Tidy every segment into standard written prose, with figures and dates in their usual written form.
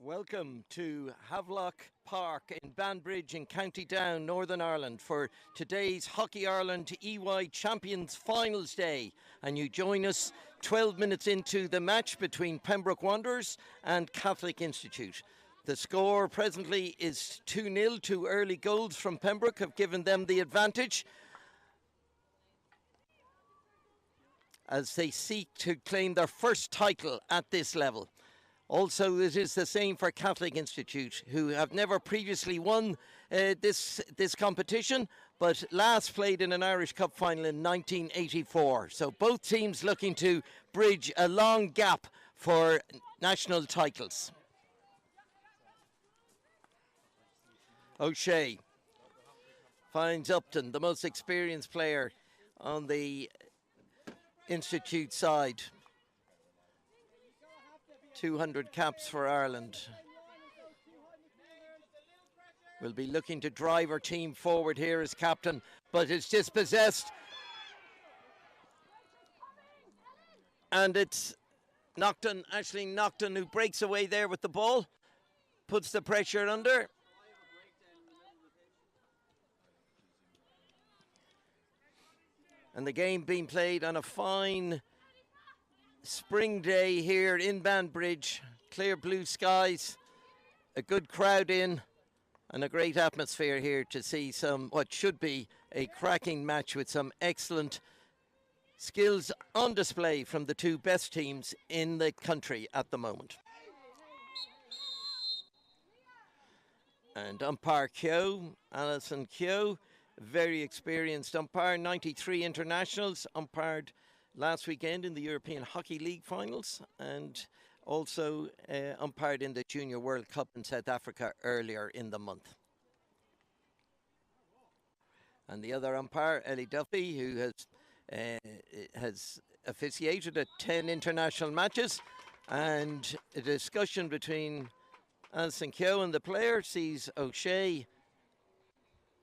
Welcome to Havelock Park in Banbridge in County Down, Northern Ireland for today's Hockey Ireland EY Champions Finals Day. And you join us 12 minutes into the match between Pembroke Wanderers and Catholic Institute. The score presently is 2-0. Two early goals from Pembroke have given them the advantage as they seek to claim their first title at this level. Also, it is the same for Catholic Institute, who have never previously won this competition, but last played in an Irish Cup final in 1984. So both teams looking to bridge a long gap for national titles. O'Shea finds Upton, the most experienced player on the Institute side. 200 caps for Ireland. Will be looking to drive her team forward here as captain, but it's dispossessed. And it's Aisling Naughton, who breaks away there with the ball, puts the pressure under. And the game being played on a fine spring day here in Banbridge. Clear blue skies, a good crowd in, and a great atmosphere here to see what should be a cracking match with some excellent skills on display from the two best teams in the country at the moment. And umpire Keogh, Alison Keogh, very experienced umpire, 93 internationals, umpired last weekend in the European Hockey League finals, and also umpired in the Junior World Cup in South Africa earlier in the month. And the other umpire, Ellie Duffy, who has officiated at 10 international matches, and a discussion between Alison Keogh and the player sees O'Shea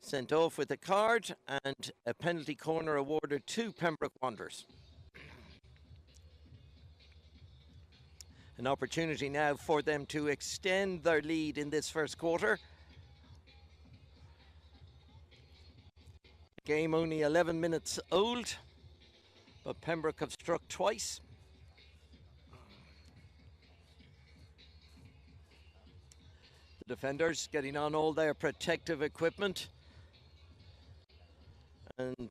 sent off with a card and a penalty corner awarded to Pembroke Wanderers. An opportunity now for them to extend their lead in this first quarter. Game only 11 minutes old, but Pembroke have struck twice. The defenders getting on all their protective equipment. And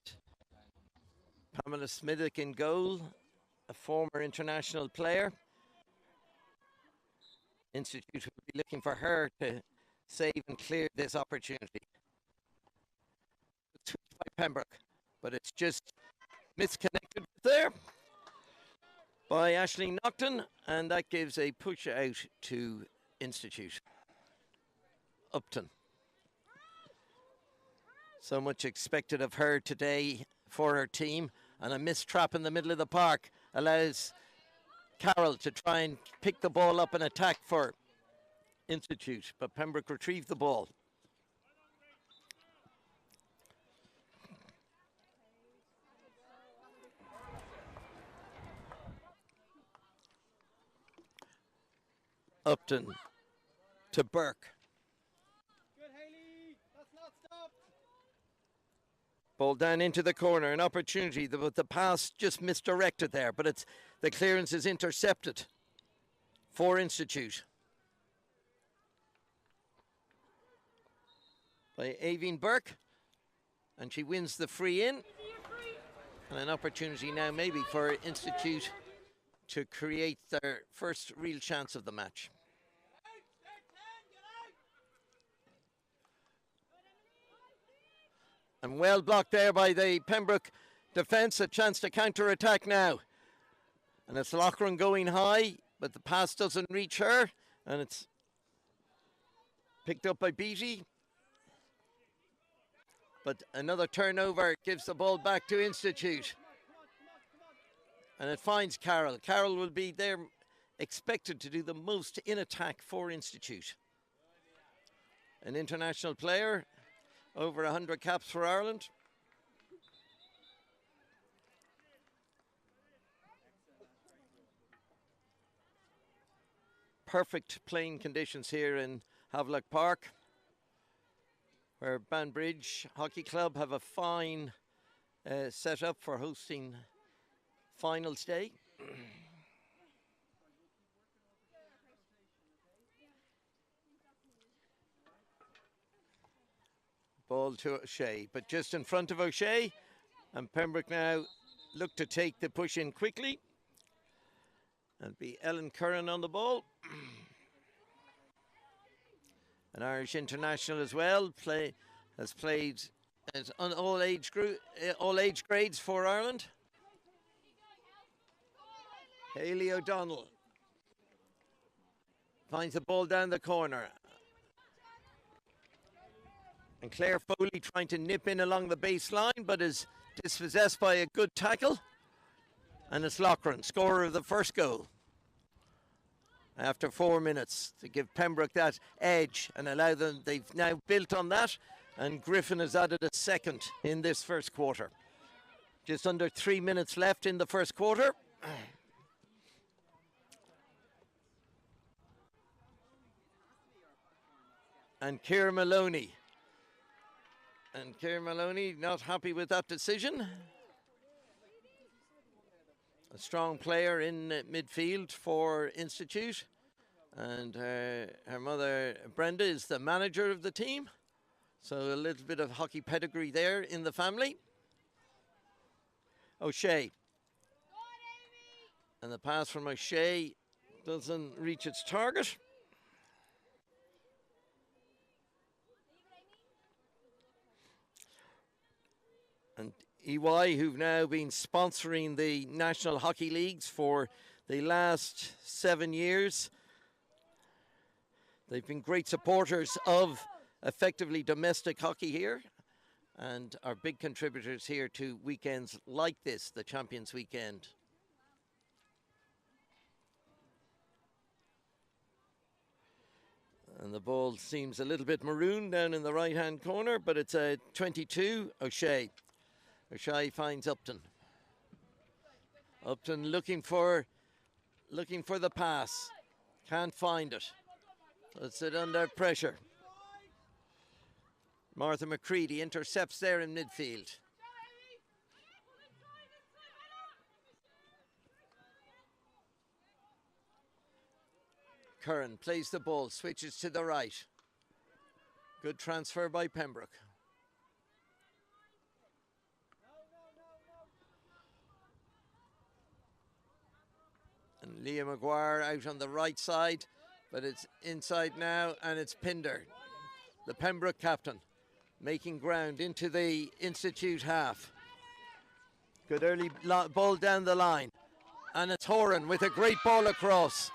Pamela Smithick in goal, a former international player. Institute will be looking for her to save and clear this opportunity. It's by Pembroke, but it's just misconnected there by Aisling Naughton, and that gives a push out to Institute. Upton. So much expected of her today for her team, and a missed trap in the middle of the park allows Carroll to try and pick the ball up and attack for Institute, but Pembroke retrieved the ball. Upton to Burke. Ball down into the corner, an opportunity, but the pass just misdirected there, but the clearance is intercepted for Institute by Aveen Burke, and she wins the free in. And an opportunity now maybe for Institute to create their first real chance of the match. And well blocked there by the Pembroke defence. A chance to counter-attack now. And it's Loughran going high, but the pass doesn't reach her. And it's picked up by Beattie. But another turnover gives the ball back to Institute. And it finds Carroll. Carroll will be there expected to do the most in attack for Institute. An international player. Over 100 caps for Ireland. perfect playing conditions here in Havelock Park, where Banbridge Hockey Club have a fine setup for hosting finals day. Ball to O'Shea, but just in front of O'Shea, and Pembroke now look to take the push in quickly. It'll be Ellen Curran on the ball. An Irish international as well, has played on all age grades for Ireland. Hayley O'Donnell finds the ball down the corner. And Claire Foley trying to nip in along the baseline, but is dispossessed by a good tackle. And it's Loughran, scorer of the first goal. After 4 minutes to give Pembroke that edge and allow them, they've now built on that. And Griffin has added a second in this first quarter. Just under 3 minutes left in the first quarter. And Ciara Maloney. And Ciara Maloney not happy with that decision. A strong player in midfield for Institute. And her mother, Brenda, is the manager of the team. So a little bit of hockey pedigree there in the family. O'Shea. And the pass from O'Shea doesn't reach its target. And EY, who've now been sponsoring the National Hockey Leagues for the last 7 years. They've been great supporters of effectively domestic hockey here and are big contributors here to weekends like this, the Champions Weekend. And the ball seems a little bit maroon down in the right-hand corner, but it's a 22, O'Shea. O'Shea finds Upton. Upton looking for the pass. Can't find it. Puts it under pressure. Martha McCready intercepts there in midfield. Curran plays the ball, switches to the right. Good transfer by Pembroke. And Leah Maguire out on the right side, but it's inside now, and it's Pinder, the Pembroke captain, making ground into the Institute half. Good early ball down the line, and it's Horan with a great ball across.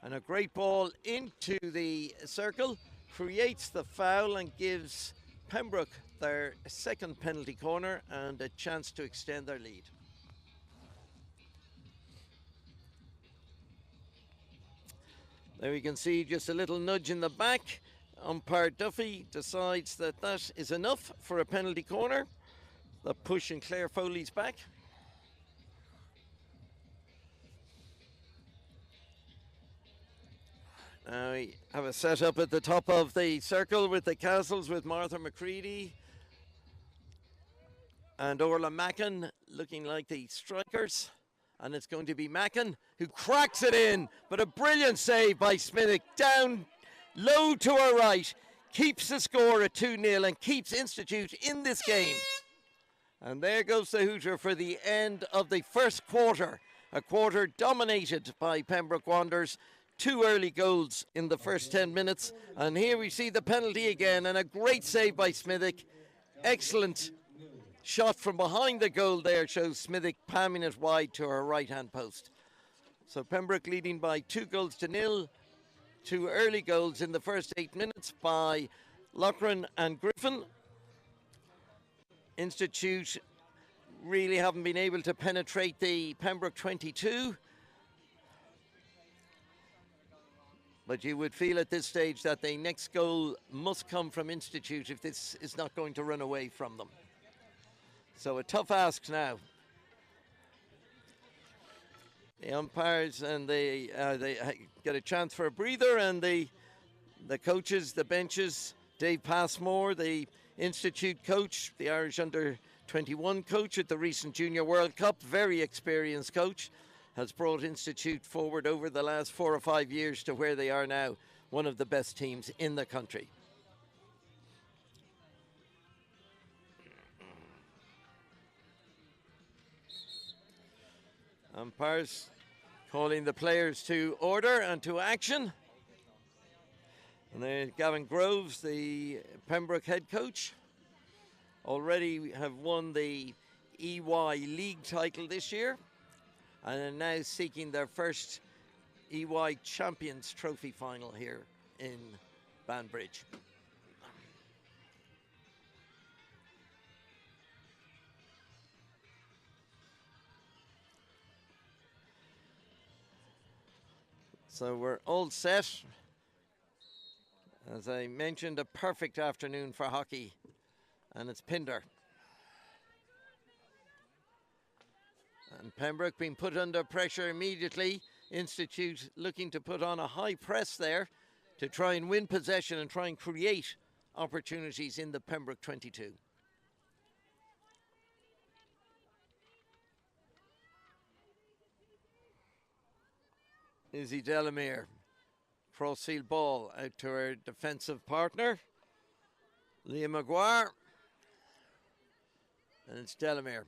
And a great ball into the circle, creates the foul and gives Pembroke their second penalty corner and a chance to extend their lead. There we can see just a little nudge in the back. Umpire Duffy decides that that is enough for a penalty corner. The push in Claire Foley's back. Now we have a set up at the top of the circle with the Castles, with Martha McCready and Orla Mackin looking like the strikers. And it's going to be Mackin who cracks it in, but a brilliant save by Smithick, down low to her right, keeps the score at 2-0 and keeps Institute in this game. And there goes the hooter for the end of the first quarter, a quarter dominated by Pembroke Wanderers. 2 early goals in the first 10 minutes, and here we see the penalty again, and a great save by Smithick. Excellent shot from behind the goal there, shows Smithick palming it wide to her right hand post. So Pembroke leading by 2-0. 2 early goals in the first 8 minutes by Loughran and Griffin. Institute really haven't been able to penetrate the Pembroke 22. But you would feel at this stage that the next goal must come from Institute if this is not going to run away from them. So a tough ask now. The umpires and they get a chance for a breather, and the coaches, the benches. Dave Passmore, the Institute coach, the Irish under-21 coach at the recent Junior World Cup, very experienced coach, has brought Institute forward over the last 4 or 5 years to where they are now, one of the best teams in the country. Umpires calling the players to order and to action. And then Gavin Groves, the Pembroke head coach, already have won the EY League title this year and are now seeking their first EY Champions Trophy final here in Banbridge. So we're all set. As I mentioned, a perfect afternoon for hockey, and it's Pinder. And Pembroke being put under pressure immediately. Institute looking to put on a high press there to try and win possession and try and create opportunities in the Pembroke 22. Izzy Delamere. Crossfield ball out to her defensive partner, Liam Maguire. And it's Delamere.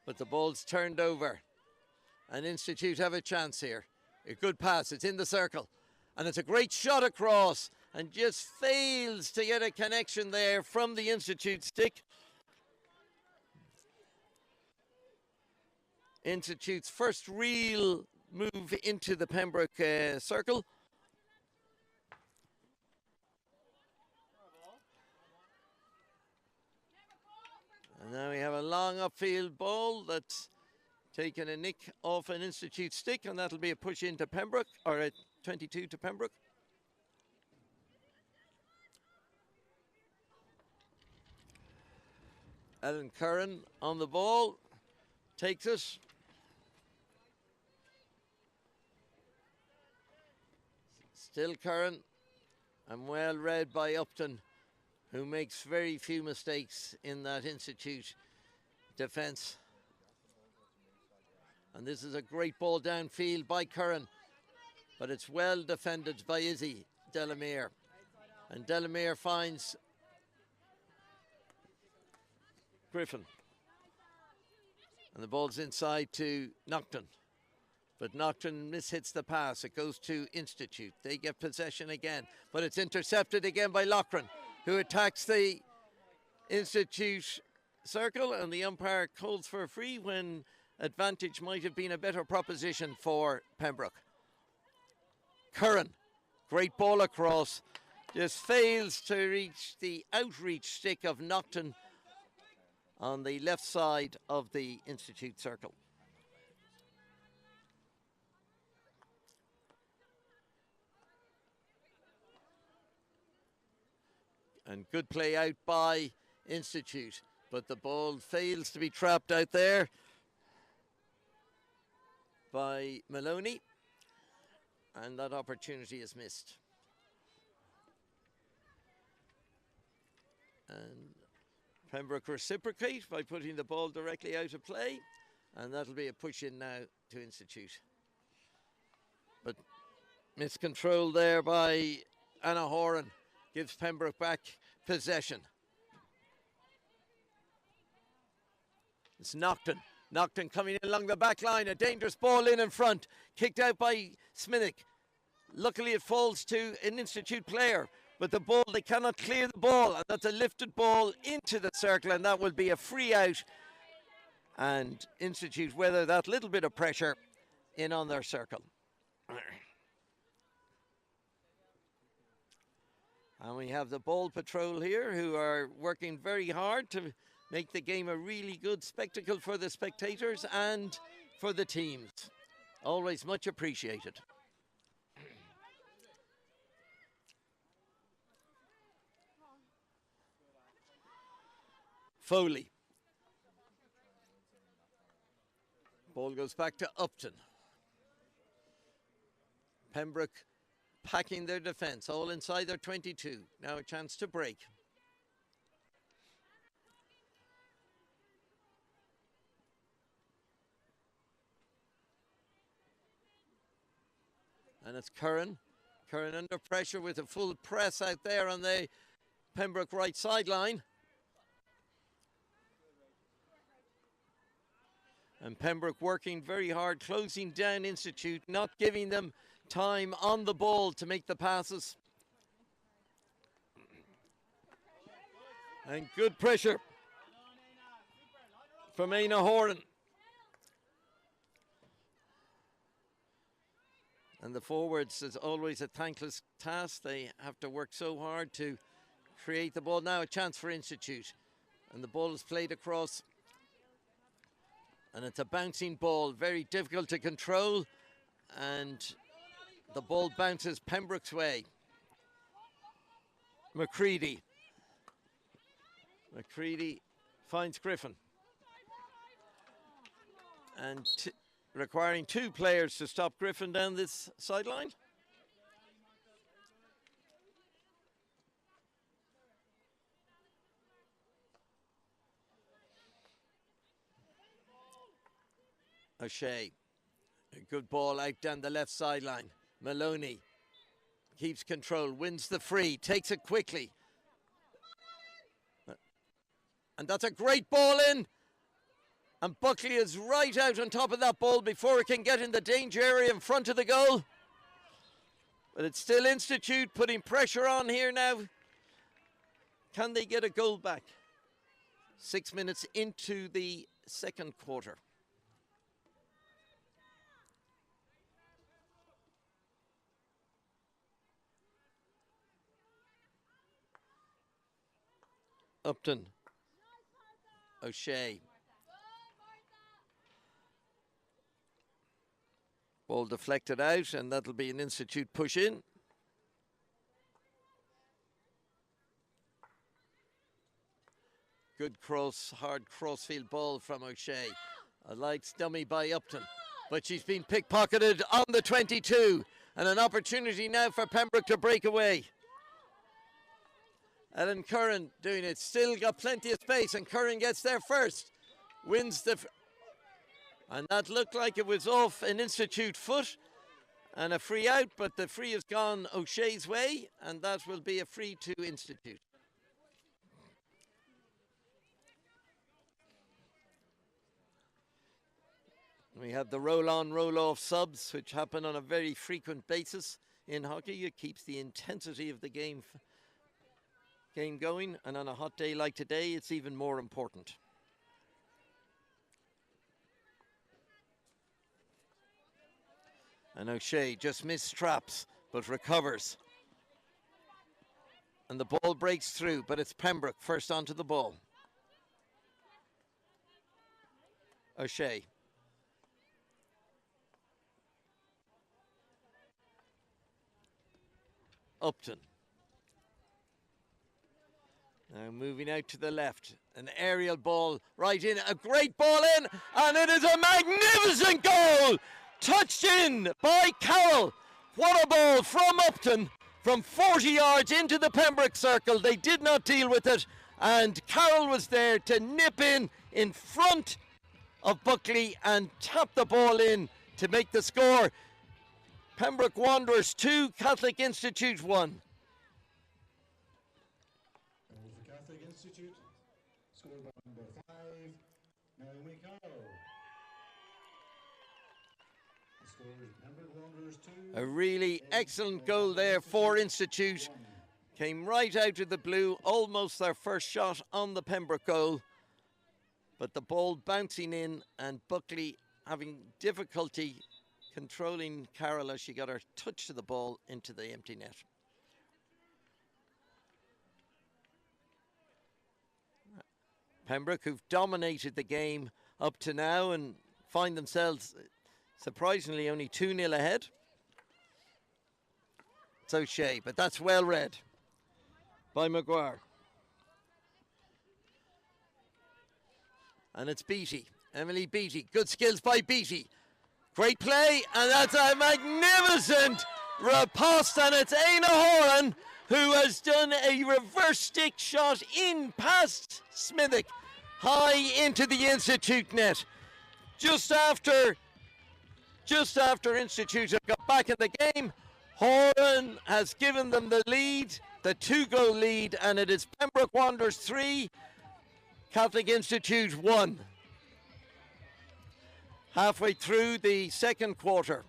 But the ball's turned over. And Institute have a chance here. A good pass, it's in the circle. And it's a great shot across and just fails to get a connection there from the Institute stick. Institute's first real move into the Pembroke circle. And now we have a long upfield ball that's taken a nick off an Institute stick, and that'll be a push into Pembroke, or a 22 to Pembroke. Alan Curran on the ball, takes it. Still Curran, and well read by Upton, who makes very few mistakes in that Institute defence. And this is a great ball downfield by Curran, but it's well defended by Izzy Delamere. And Delamere finds Griffin. And the ball's inside to Nocton. But Nocton mishits the pass. It goes to Institute. They get possession again, but it's intercepted again by Loughran, who attacks the Institute circle, and the umpire calls for a free when advantage might have been a better proposition for Pembroke. Curran, great ball across, just fails to reach the outreach stick of Nocton on the left side of the Institute circle. And good play out by Institute, but the ball fails to be trapped out there by Maloney, and that opportunity is missed. And Pembroke reciprocate by putting the ball directly out of play, and that'll be a push in now to Institute. But miscontrol there by Anna Horan gives Pembroke back possession. It's Nocton. Nocton coming in along the back line. A dangerous ball in front. Kicked out by Sminnick. Luckily it falls to an Institute player. But the ball, they cannot clear the ball. And that's a lifted ball into the circle. And that will be a free out. And Institute weather that little bit of pressure in on their circle. And we have the ball patrol here, who are working very hard to make the game a really good spectacle for the spectators and for the teams. Always much appreciated. Foley. Ball goes back to Upton. Pembroke packing their defence, all inside their 22. Now a chance to break. And it's Curran. Curran under pressure with a full press out there on the Pembroke right sideline. And Pembroke working very hard, closing down Institute, not giving them time on the ball to make the passes. And good pressure from Aina Horan. And the forwards is always a thankless task. They have to work so hard to create the ball. Now a chance for Institute. And the ball is played across. And it's a bouncing ball, very difficult to control. And the ball bounces Pembroke's way. McCready. McCready finds Griffin. And requiring two players to stop Griffin down this sideline. O'Shea, a good ball out down the left sideline. Maloney keeps control, wins the free, takes it quickly. And that's a great ball in. And Buckley is right out on top of that ball before it can get in the danger area in front of the goal. But it's still Institute putting pressure on here now. Can they get a goal back? 6 minutes into the second quarter. Upton. O'Shea. Ball deflected out, and that'll be an Institute push in. Good cross, hard crossfield ball from O'Shea. A light dummy by Upton, but she's been pickpocketed on the 22, and an opportunity now for Pembroke to break away. Ellen Curran doing it, still got plenty of space, and Curran gets there first. Wins the... And that looked like it was off an Institute foot and a free out, but the free has gone O'Shea's way, and that will be a free to Institute. We have the roll-on, roll-off subs, which happen on a very frequent basis in hockey. It keeps the intensity of the game going, and on a hot day like today, it's even more important. And O'Shea just missed traps, but recovers. And the ball breaks through, but it's Pembroke first onto the ball. O'Shea. Upton. Now moving out to the left. An aerial ball right in. A great ball in, and it is a magnificent goal! Touched in by Carroll. What a ball from Upton from 40 yards into the Pembroke circle. They did not deal with it, and Carroll was there to nip in front of Buckley and tap the ball in to make the score. Pembroke Wanderers 2, Catholic Institute 1. Catholic Institute, scored by number 5, Naomi Carroll. A really excellent goal there for Institute. Came right out of the blue, almost their first shot on the Pembroke goal. But the ball bouncing in, and Buckley having difficulty controlling Carroll as she got her touch to the ball into the empty net. Pembroke, who've dominated the game up to now and find themselves surprisingly only 2-0 ahead. It's O'Shea, but that's well read by Maguire. And it's Beattie. Emily Beattie. Good skills by Beattie. Great play, and that's a magnificent riposte, and it's Aina Horan who has done a reverse stick shot in past Smithick, high into the Institute net. Just after Institute have got back in the game, Horan has given them the lead, the 2-goal lead, and it is Pembroke Wanderers 3, Catholic Institute 1. Halfway through the second quarter.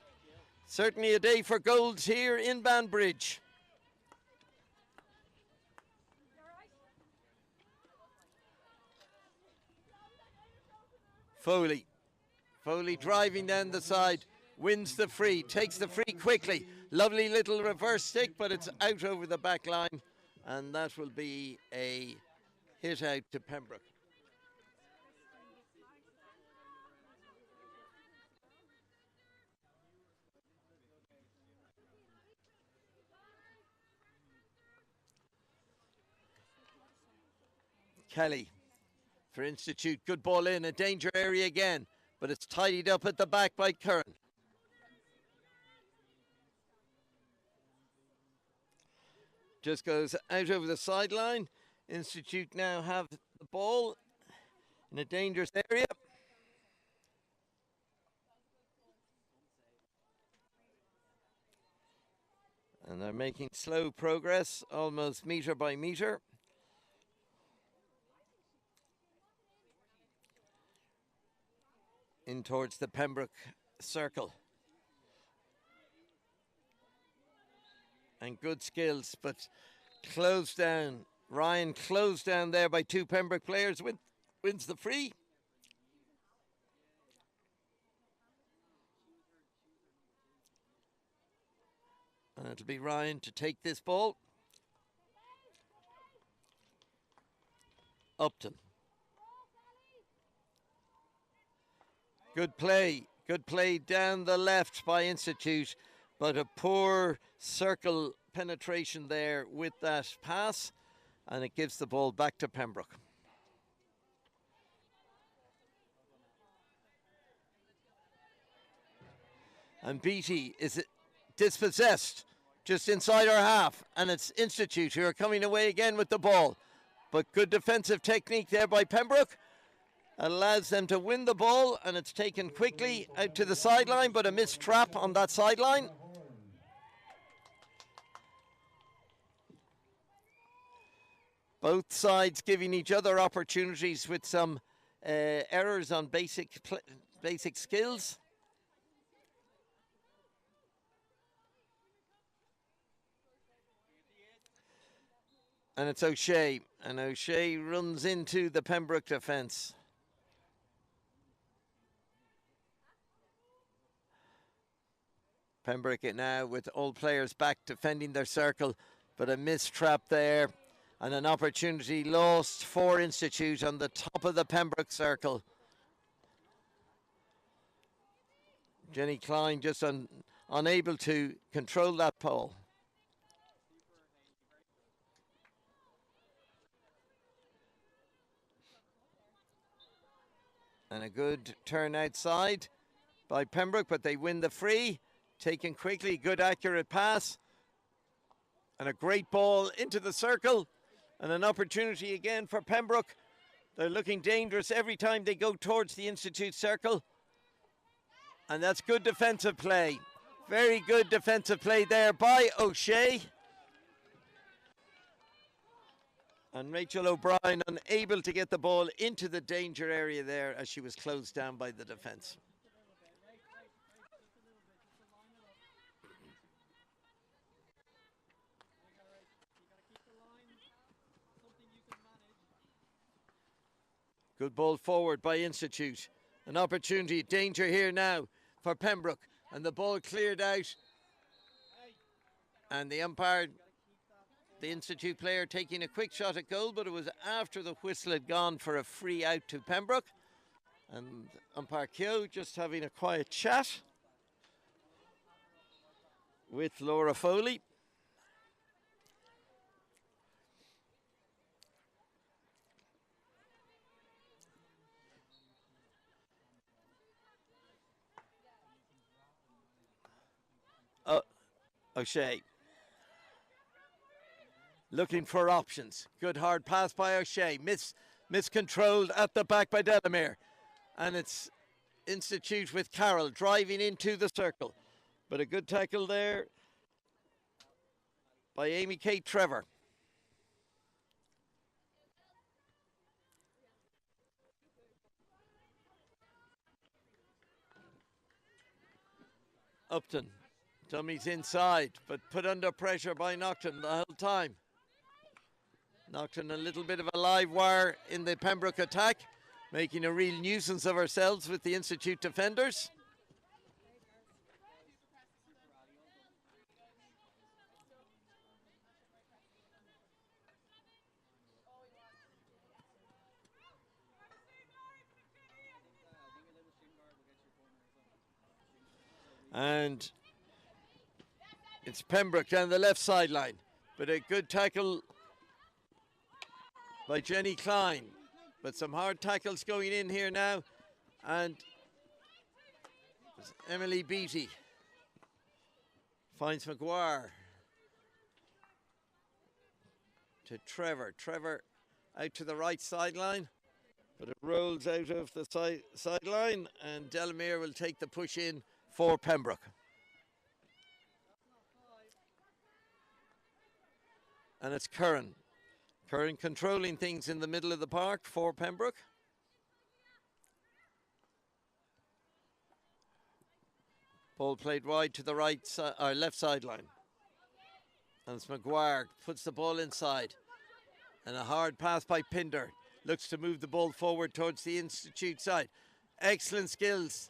Certainly a day for goals here in Banbridge. Foley driving down the side, wins the free, takes the free quickly. Lovely little reverse stick, but it's out over the back line, and that will be a hit out to Pembroke. Kelly for Institute, good ball in, a danger area again, but it's tidied up at the back by Curran. Just goes out over the sideline. Institute now have the ball in a dangerous area. And they're making slow progress, almost metre by metre. In towards the Pembroke circle. And good skills, but closed down. Ryan closed down there by 2 Pembroke players, wins the free. And it'll be Ryan to take this ball. Upton. Good play down the left by Institute, but a poor circle penetration there with that pass, and it gives the ball back to Pembroke. And Beattie is dispossessed just inside our half, and it's Institute who are coming away again with the ball. But good defensive technique there by Pembroke. Allows them to win the ball, and it's taken quickly out to the sideline, but a missed trap on that sideline. Both sides giving each other opportunities with some errors on basic skills. And it's O'Shea, and O'Shea runs into the Pembroke defence. Pembroke now with all players back defending their circle, but a missed trap there and an opportunity lost for Institute on the top of the Pembroke circle. Jenny Klein just unable to control that ball. And a good turn outside by Pembroke, but they win the free. Taken quickly, good accurate pass. And a great ball into the circle. And an opportunity again for Pembroke. They're looking dangerous every time they go towards the Institute circle. And that's good defensive play. Very good defensive play there by O'Shea. And Rachel O'Brien unable to get the ball into the danger area there as she was closed down by the defence. Good ball forward by Institute. An opportunity, danger here now for Pembroke. And the ball cleared out. And the umpire, the Institute player, taking a quick shot at goal, but it was after the whistle had gone for a free out to Pembroke. And umpire Keogh just having a quiet chat with Laura Foley. O'Shea. Looking for options. Good hard pass by O'Shea. Miscontrolled at the back by Delamere. And it's Institute with Carroll driving into the circle. But a good tackle there by Amy Kate Trevor. Upton. Dummies inside, but put under pressure by Nocton the whole time. Nocton a little bit of a live wire in the Pembroke attack, making a real nuisance of ourselves with the Institute defenders. And it's Pembroke down the left sideline, but a good tackle by Jenny Klein. But some hard tackles going in here now. And Emily Beattie finds McGuire to Trevor. Trevor out to the right sideline, but it rolls out of the sideline, and Delamere will take the push in for Pembroke. And it's Curran. Curran controlling things in the middle of the park for Pembroke. Ball played wide to the right or left sideline. And it's McGuire puts the ball inside. And a hard pass by Pinder. Looks to move the ball forward towards the Institute side. Excellent skills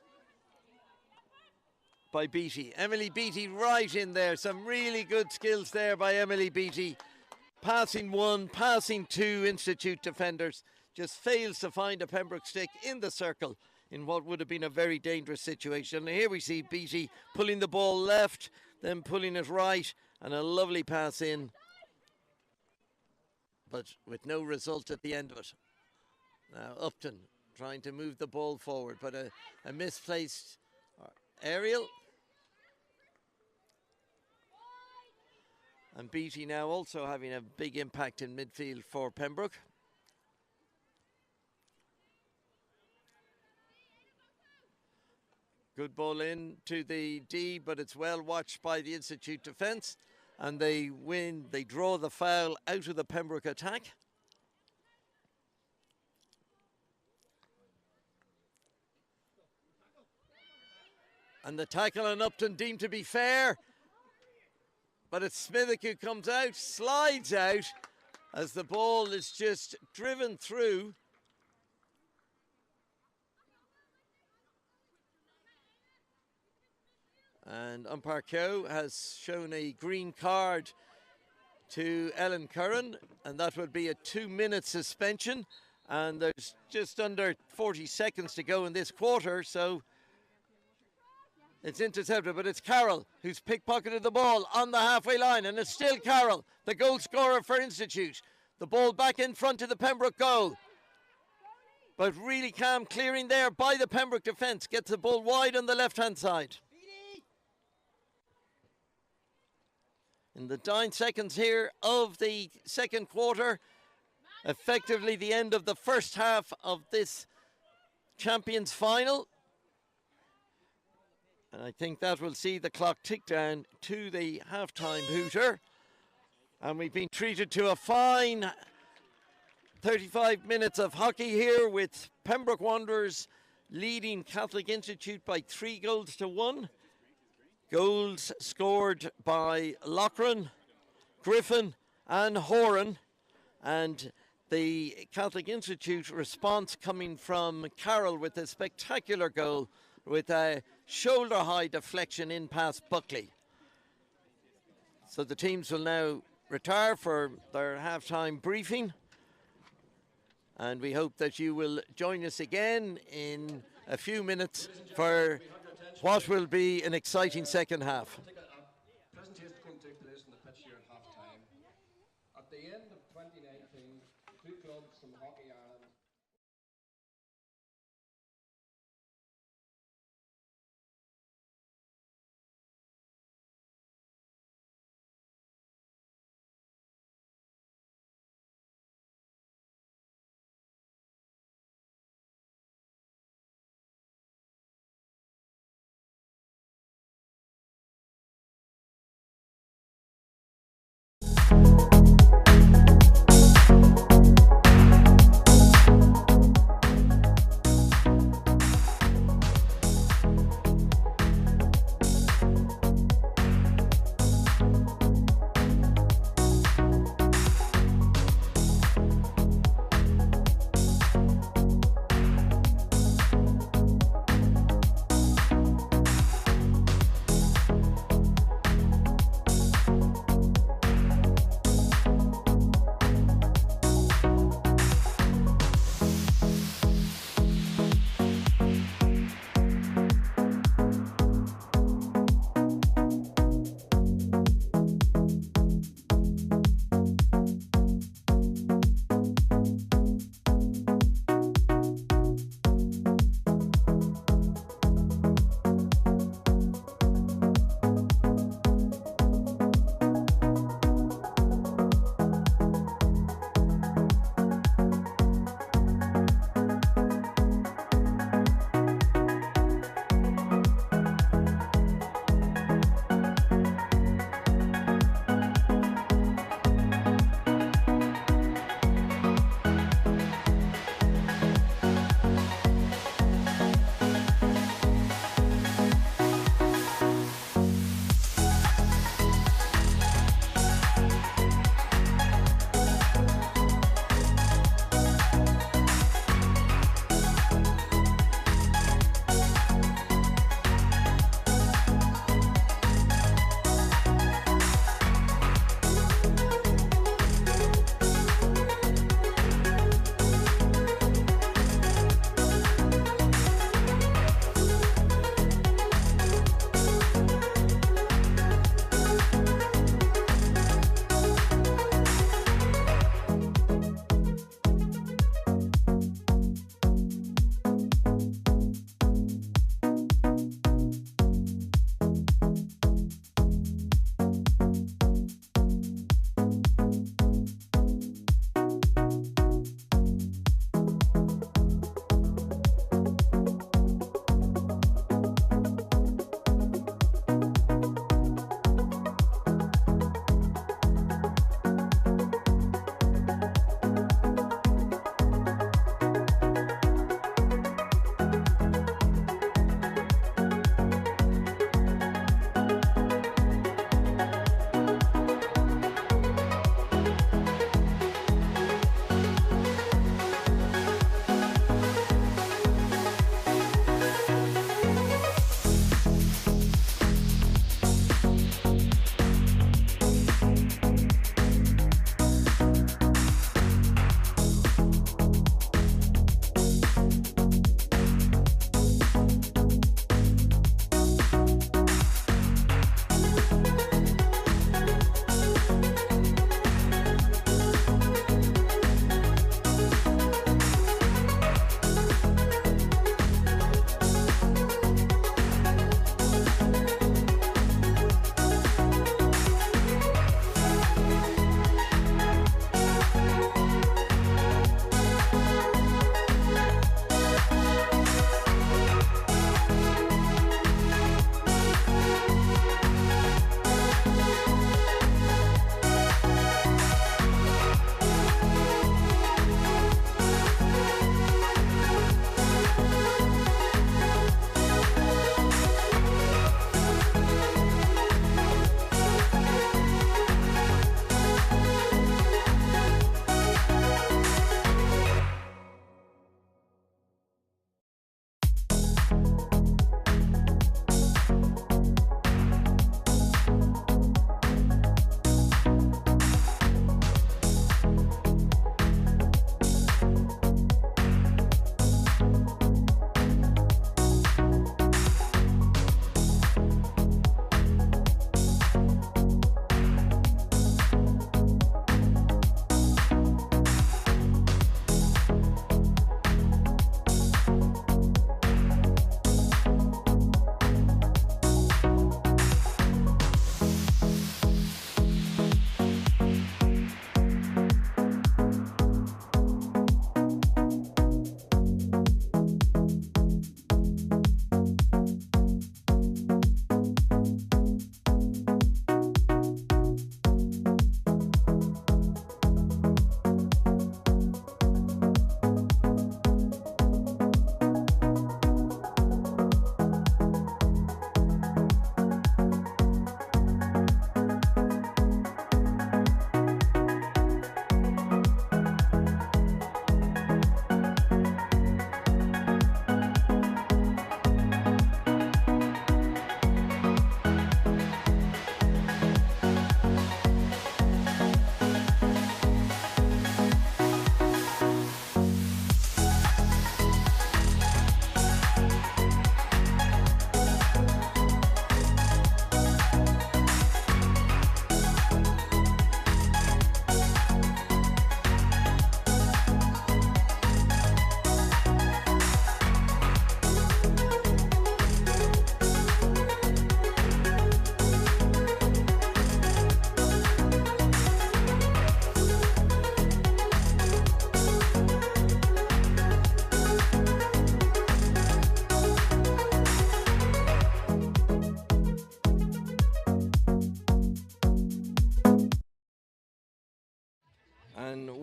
by Beattie. Emily Beattie right in there. Some really good skills there by Emily Beattie. Passing one, passing two Institute defenders. Just fails to find a Pembroke stick in the circle in what would have been a very dangerous situation. And here we see Beattie pulling the ball left, then pulling it right, and a lovely pass in, but with no result at the end of it. Now Upton trying to move the ball forward, but a misplaced aerial. And Beattie now also having a big impact in midfield for Pembroke. Good ball in to the D, but it's well watched by the Institute defence. And they win, they draw the foul out of the Pembroke attack. And the tackle on Upton deemed to be fair. But it's Smithick who comes out, slides out, as the ball is just driven through. And umpire Keogh has shown a green card to Ellen Curran, and that would be a 2-minute suspension. And there's just under 40 seconds to go in this quarter, so it's intercepted, but it's Carroll who's pickpocketed the ball on the halfway line, and it's still Carroll, the goal scorer for Institute. The ball back in front of the Pembroke goal. But really calm clearing there by the Pembroke defence. Gets the ball wide on the left-hand side. In the 9 seconds here of the second quarter, effectively the end of the first half of this Champions final. And I think that will see the clock tick down to the halftime hooter. And we've been treated to a fine 35 minutes of hockey here, with Pembroke Wanderers leading Catholic Institute by 3-1. Goals scored by Loughran, Griffin and Horan. And the Catholic Institute response coming from Carroll with a spectacular goal with a shoulder-high deflection in past Buckley. So the teams will now retire for their halftime briefing. And we hope that you will join us again in a few minutes for what will be an exciting second half. Presentation is going to take place in the pitch here at half-time. At the end of 2019, two clubs from Hockey Ireland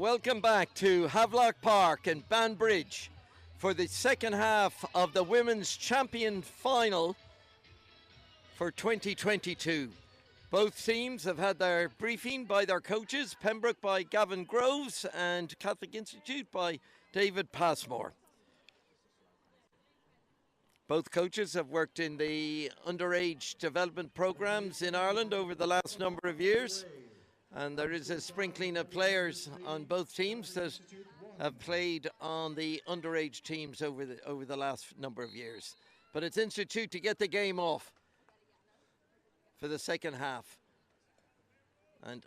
Welcome back to Havelock Park in Banbridge for the second half of the Women's Champion Final for 2022. Both teams have had their briefing by their coaches, Pembroke by Gavin Groves and Catholic Institute by David Passmore. Both coaches have worked in the underage development programs in Ireland over the last number of years, and there is a sprinkling of players on both teams that have played on the underage teams over the last number of years. But it's Institute to get the game off for the second half. And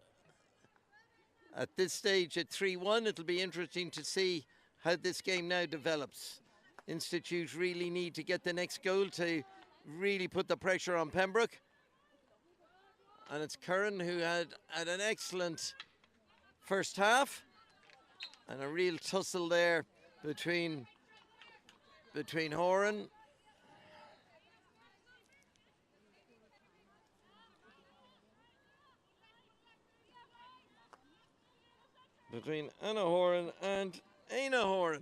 at this stage at 3-1, it'll be interesting to see how this game now develops. Institute really need to get the next goal to really put the pressure on Pembroke. And it's Curran who had an excellent first half. And a real tussle there between Horan between Anna Horan and Aina Horan.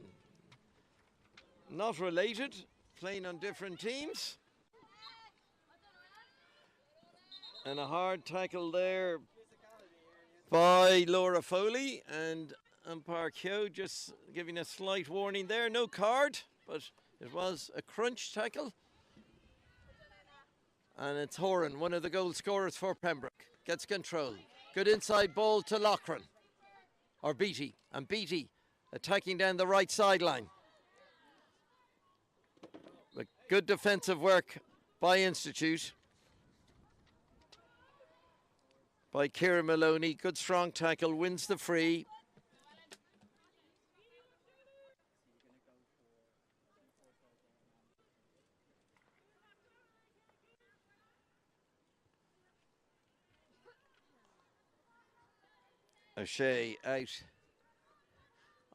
Not related, playing on different teams. And a hard tackle there by Laura Foley, and umpire Keogh just giving a slight warning there. No card, but it was a crunch tackle. And it's Horan, one of the goal scorers for Pembroke. Gets control. Good inside ball to Loughran. Or Beattie. And Beattie attacking down the right sideline. But good defensive work by Institute. By Ciara Maloney. Good strong tackle. Wins the free. O'Shea out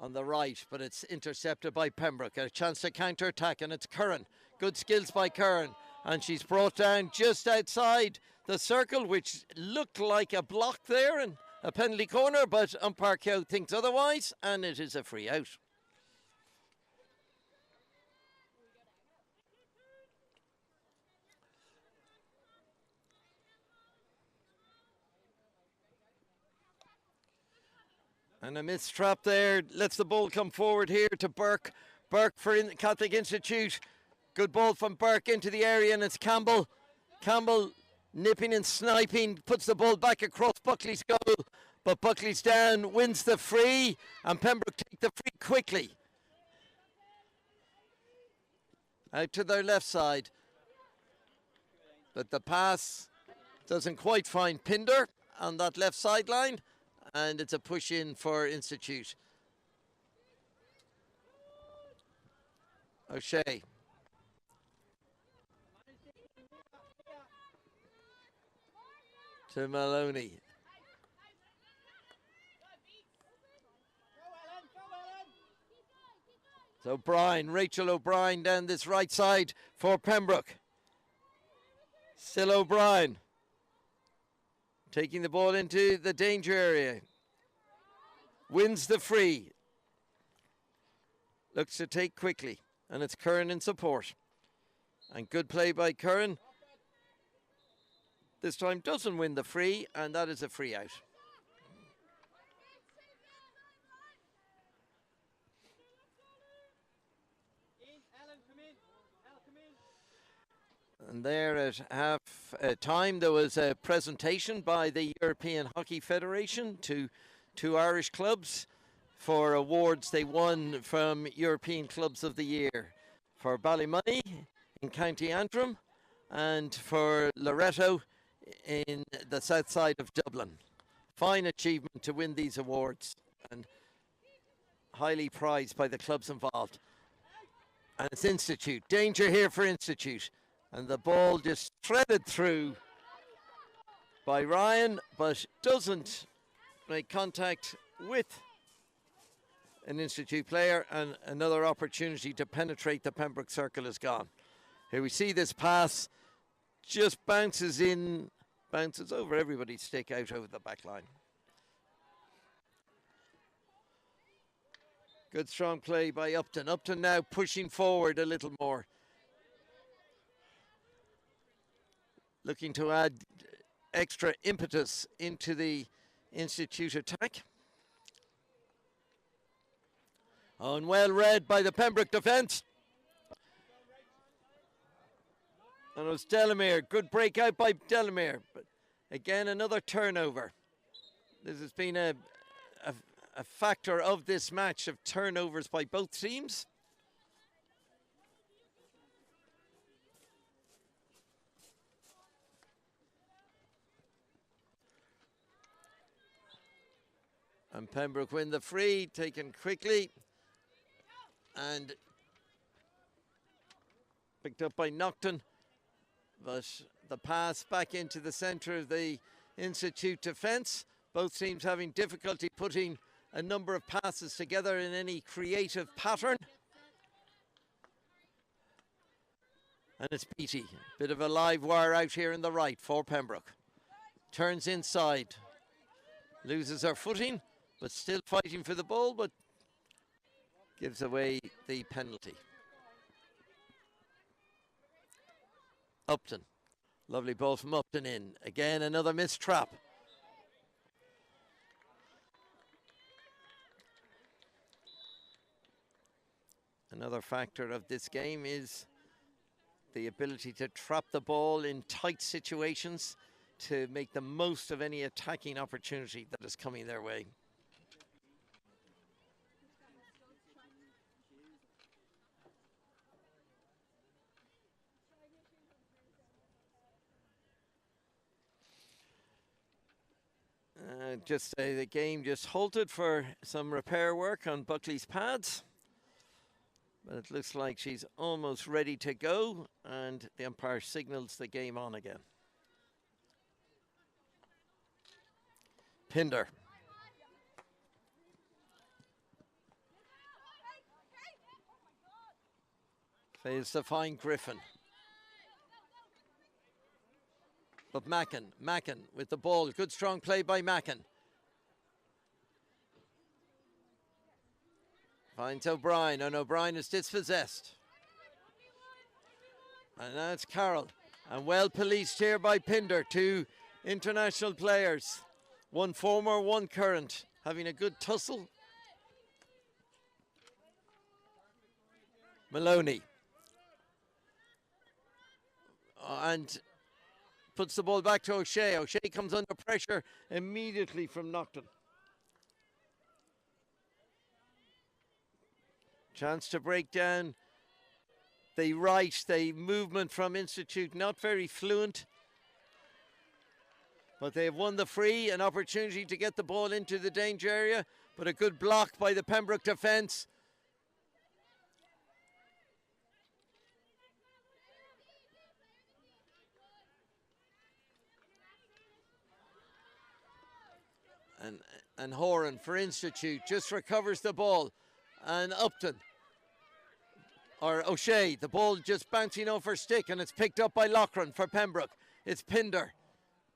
on the right, but it's intercepted by Pembroke. A chance to counter-attack, and it's Curran. Good skills by Curran, and she's brought down just outside the circle, which looked like a block there and a penalty corner, but umpire Keogh thinks otherwise, and it is a free out. And a missed trap there. Lets the ball come forward here to Burke. Burke for Catholic Institute. Good ball from Burke into the area, and it's Campbell. Campbell nipping and sniping. Puts the ball back across Buckley's goal. But Buckley's down, wins the free. And Pembroke take the free quickly. Out to their left side. But the pass doesn't quite find Pinder on that left sideline. And it's a push in for Institute. O'Shea. To Maloney. So O'Brien, Rachel O'Brien down this right side for Pembroke. Still O'Brien. Taking the ball into the danger area. Wins the free. Looks to take quickly. And it's Curran in support. And good play by Curran. This time doesn't win the free, and that is a free out. And there at half time, there was a presentation by the European Hockey Federation to two Irish clubs for awards they won from European Clubs of the Year. For Ballymoney in County Antrim and for Loreto in the south side of Dublin. Fine achievement to win these awards and highly prized by the clubs involved. And it's Institute. Danger here for Institute. And the ball just threaded through by Ryan, but doesn't make contact with an Institute player, and another opportunity to penetrate the Pembroke circle is gone. Here we see this pass, just bounces in, bounces over everybody's stick out over the back line. Good strong play by Upton. Upton now pushing forward a little more. Looking to add extra impetus into the Institute attack. Oh, and well read by the Pembroke defence. And it was Delamere. Good breakout by Delamere. But again, another turnover. This has been a factor of this match of turnovers by both teams. And Pembroke win the free, taken quickly. And picked up by Nocton. But the pass back into the centre of the Institute defence. Both teams having difficulty putting a number of passes together in any creative pattern. And it's Beattie. Bit of a live wire out here in the right for Pembroke. Turns inside. Loses her footing, but still fighting for the ball, but gives away the penalty. Upton. Lovely ball from Upton in. Again, another missed trap. Another factor of this game is the ability to trap the ball in tight situations to make the most of any attacking opportunity that is coming their way. The game just halted for some repair work on Buckley's pads. But it looks like she's almost ready to go, and the umpire signals the game on again. Pinder. Fails to find Griffin. But Mackin with the ball. Good strong play by Mackin. Finds O'Brien, and O'Brien is dispossessed. And now it's Carroll. And well policed here by Pinder. Two international players. One former, one current. Having a good tussle. Maloney. And puts the ball back to O'Shea. O'Shea comes under pressure immediately from Nocton. Chance to break down the movement from Institute, not very fluent. But they have won the free, an opportunity to get the ball into the danger area, but a good block by the Pembroke defence. And Horan for Institute just recovers the ball. And Upton, or O'Shea, the ball just bouncing off her stick, and it's picked up by Loughran for Pembroke. It's Pinder.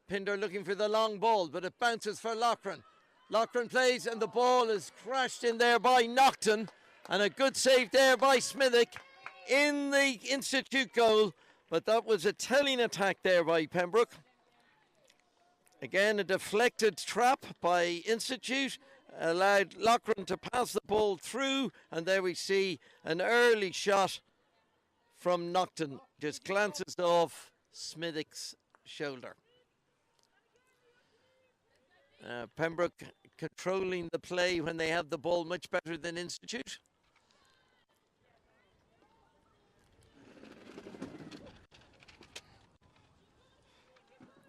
Pinder looking for the long ball, but it bounces for Loughran. Loughran plays, and the ball is crashed in there by Nocton. And a good save there by Smithick in the Institute goal. But that was a telling attack there by Pembroke. Again, a deflected trap by Institute. Allowed Loughran to pass the ball through, and there we see an early shot from Nocton. Just glances off Smithick's shoulder. Pembroke controlling the play when they have the ball much better than Institute.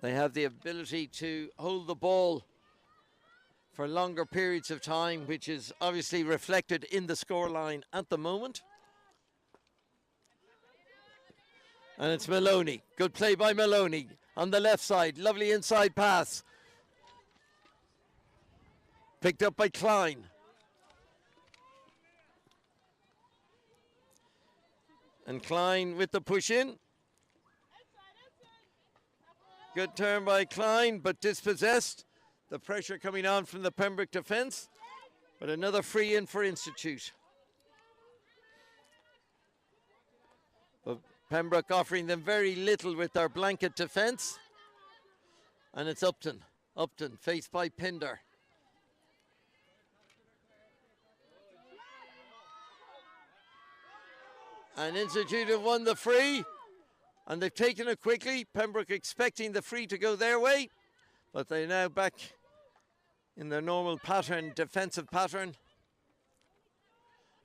They have the ability to hold the ball for longer periods of time, which is obviously reflected in the scoreline at the moment. And it's Maloney. Good play by Maloney on the left side. Lovely inside pass. Picked up by Klein. And Klein with the push in. Good turn by Klein, but dispossessed. The pressure coming on from the Pembroke defence. But another free in for Institute. But Pembroke offering them very little with their blanket defence. And it's Upton. Upton faced by Pinder. And Institute have won the free. And they've taken it quickly. Pembroke expecting the free to go their way. But they're now back in their normal pattern, defensive pattern.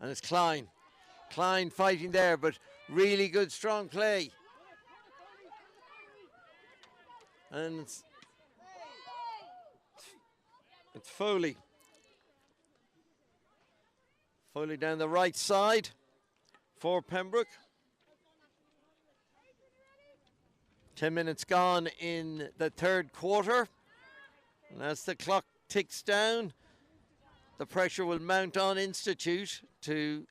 And it's Klein. Klein fighting there, but really good, strong play. And it's Foley. Foley down the right side for Pembroke. 10 minutes gone in the third quarter. And as the clock ticks down, the pressure will mount on Institute to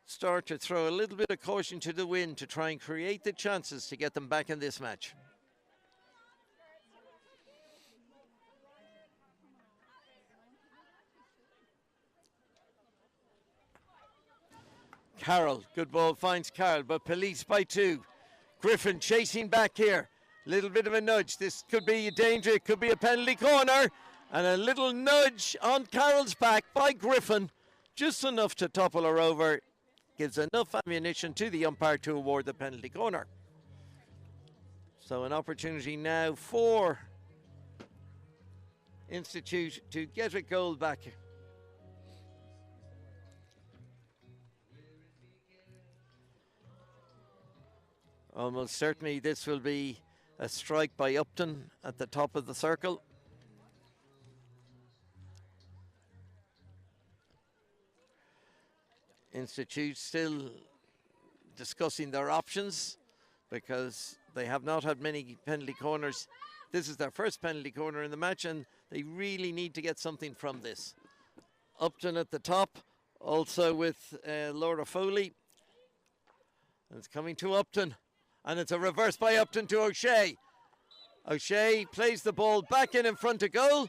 start to throw a little bit of caution to the wind to try and create the chances to get them back in this match. Carroll, good ball, finds Carroll, but police by 2. Griffin chasing back here. Little bit of a nudge. This could be a danger. It could be a penalty corner. And a little nudge on Carroll's back by Griffin. Just enough to topple her over. Gives enough ammunition to the umpire to award the penalty corner. So an opportunity now for Institute to get a goal back. Almost certainly this will be a strike by Upton at the top of the circle. Institute still discussing their options because they have not had many penalty corners. This is their first penalty corner in the match and they really need to get something from this. Upton at the top, also with Laura Foley. And it's coming to Upton. And it's a reverse by Upton to O'Shea. O'Shea plays the ball back in front of goal.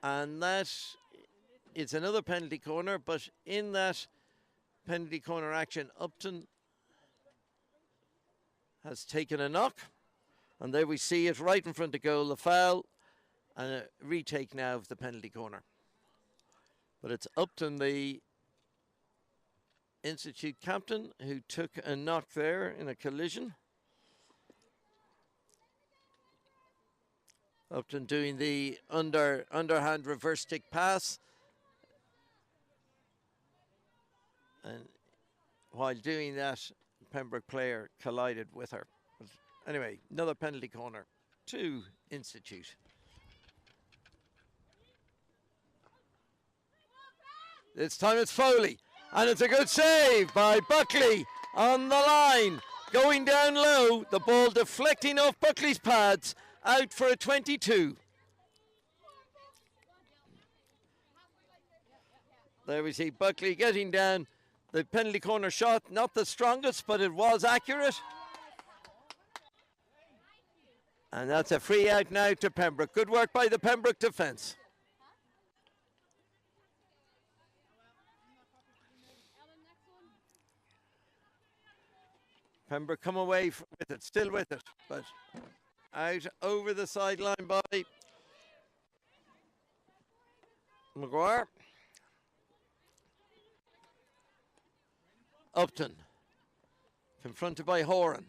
And that is another penalty corner. But in that penalty corner action, Upton has taken a knock. And there we see it right in front of goal, the foul. And a retake now of the penalty corner. But it's Upton, the Institute captain, who took a knock there in a collision. Upton doing the underhand reverse stick pass. And while doing that, Pembroke player collided with her. But anyway, another penalty corner to Institute. This time it's Foley. And it's a good save by Buckley on the line. Going down low, the ball deflecting off Buckley's pads, out for a 22. There we see Buckley getting down. The penalty corner shot, not the strongest, but it was accurate. And that's a free out now to Pembroke. Good work by the Pembroke defence. Pembroke come away with it, still with it, but out over the sideline by Maguire. Upton, confronted by Horan.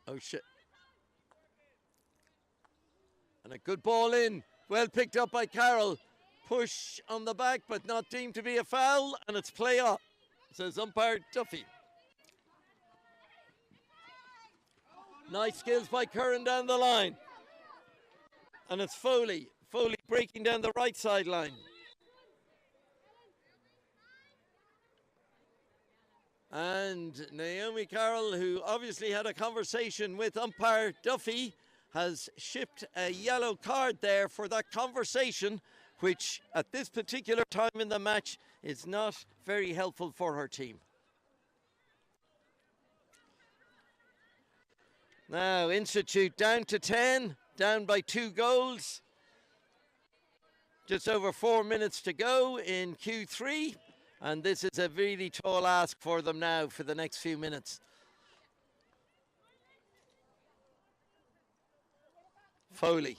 Oh shit. And a good ball in, well picked up by Carroll. Push on the back, but not deemed to be a foul, and it's play off, says umpire Duffy. Nice skills by Curran down the line. And it's Foley. Foley breaking down the right sideline. And Naomi Carroll, who obviously had a conversation with umpire Duffy, has shipped a yellow card there for that conversation, which at this particular time in the match is not very helpful for her team. Now Institute down to 10, down by 2 goals. Just over 4 minutes to go in Q3. And this is a really tall ask for them now for the next few minutes. Foley.